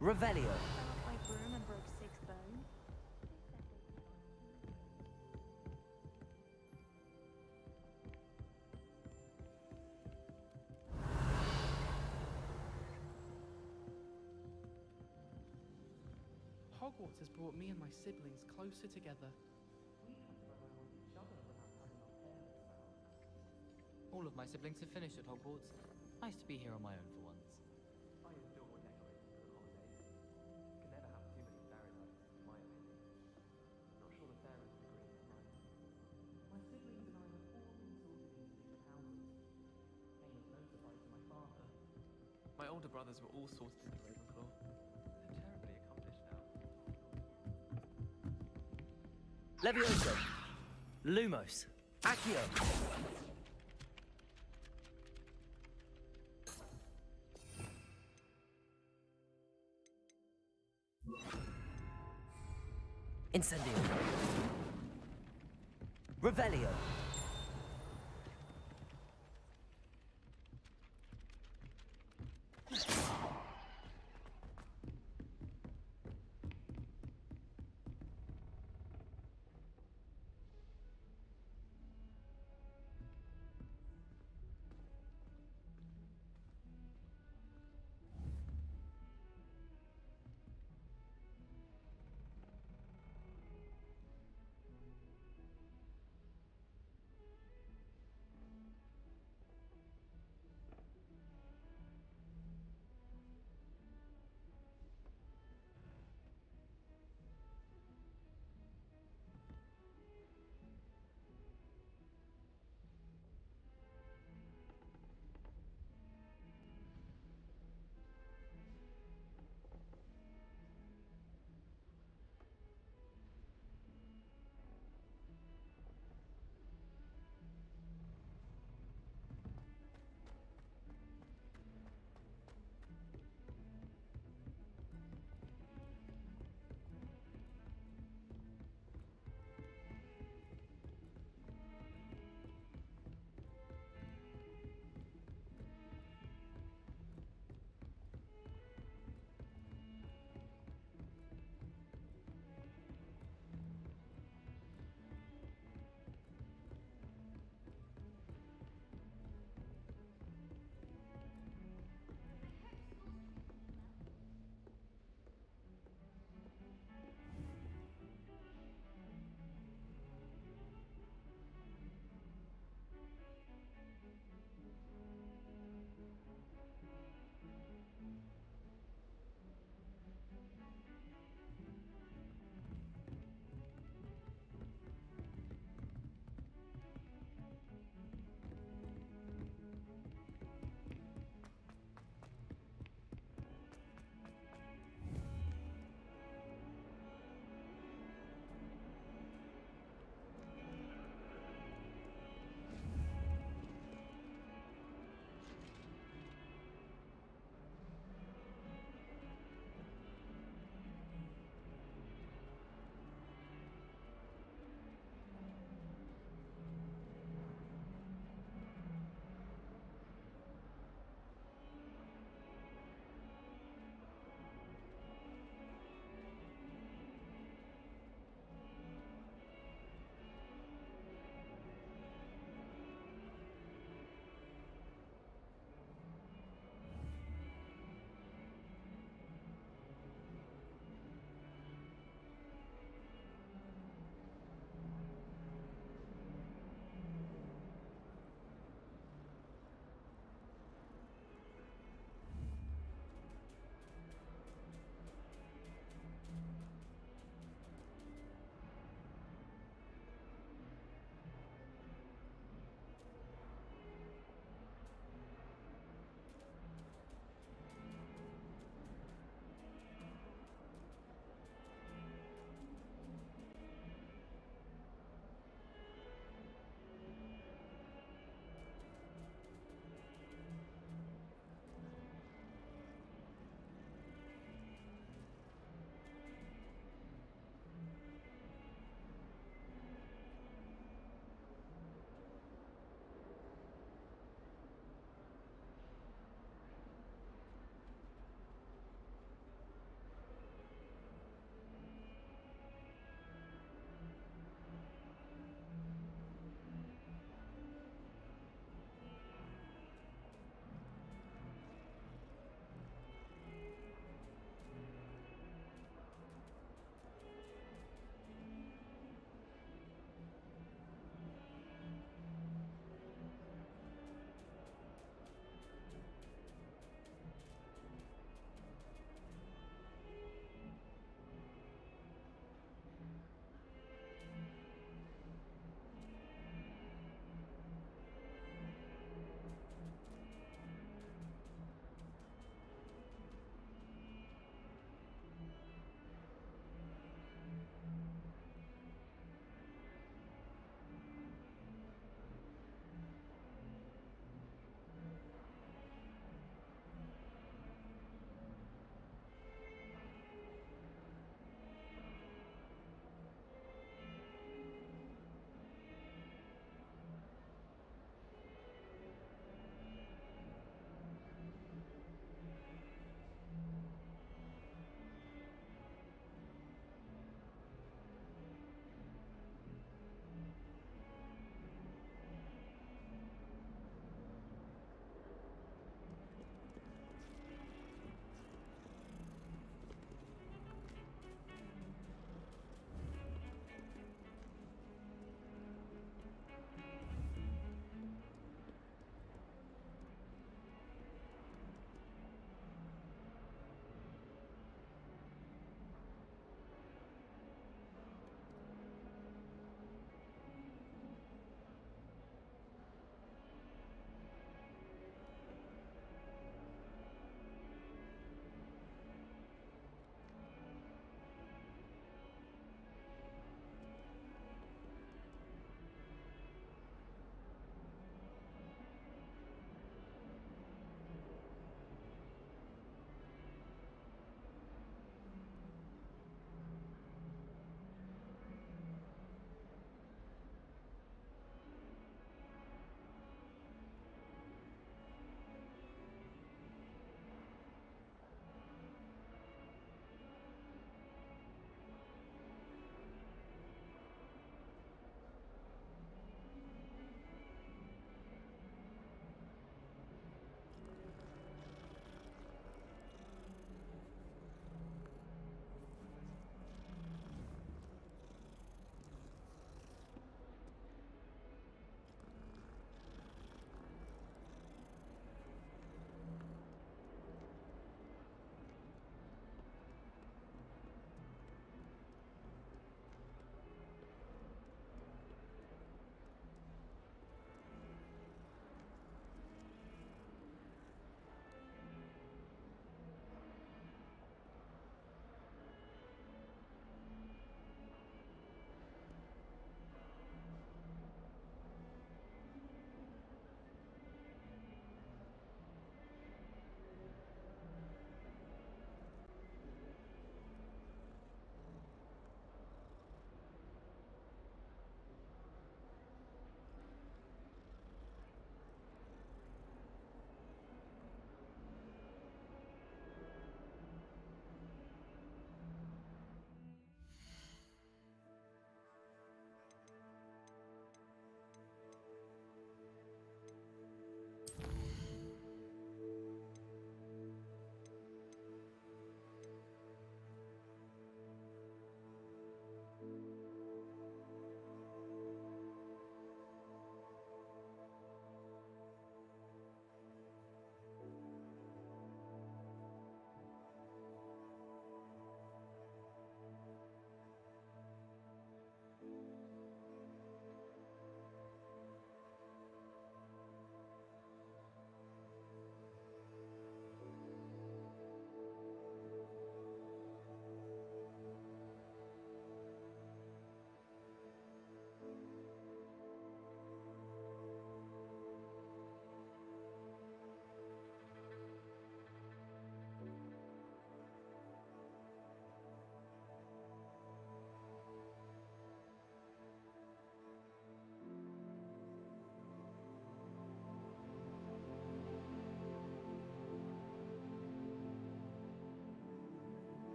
Revelio. My broom and broke 6 bones. Hogwarts has brought me and my siblings closer together. All of my siblings have finished at Hogwarts. Nice to be here on my own for once. I adore decorating for the holidays. Can never have too many fairy lights, in my opinion. Not sure the fairies would agree with mine. My siblings and I have all been sorted into different houses. Came as no surprise to my father. My older brothers were all sorted into Ravenclaw. They're terribly accomplished now. Levioso. Lumos. Accio. Incendio. Revelio.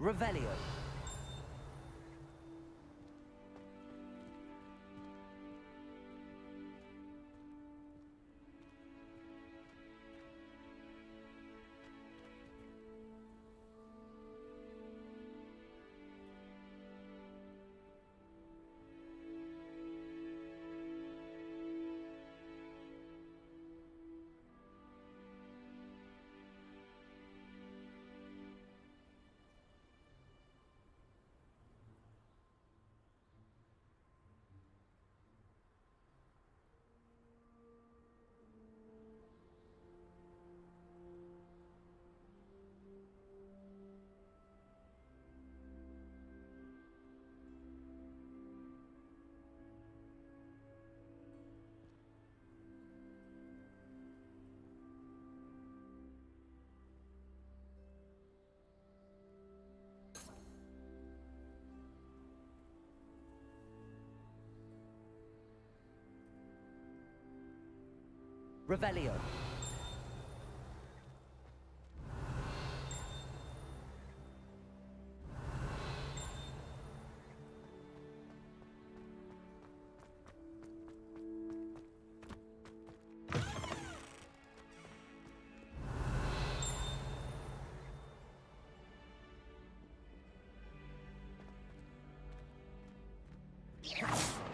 Revelio. Revelio. Yeah.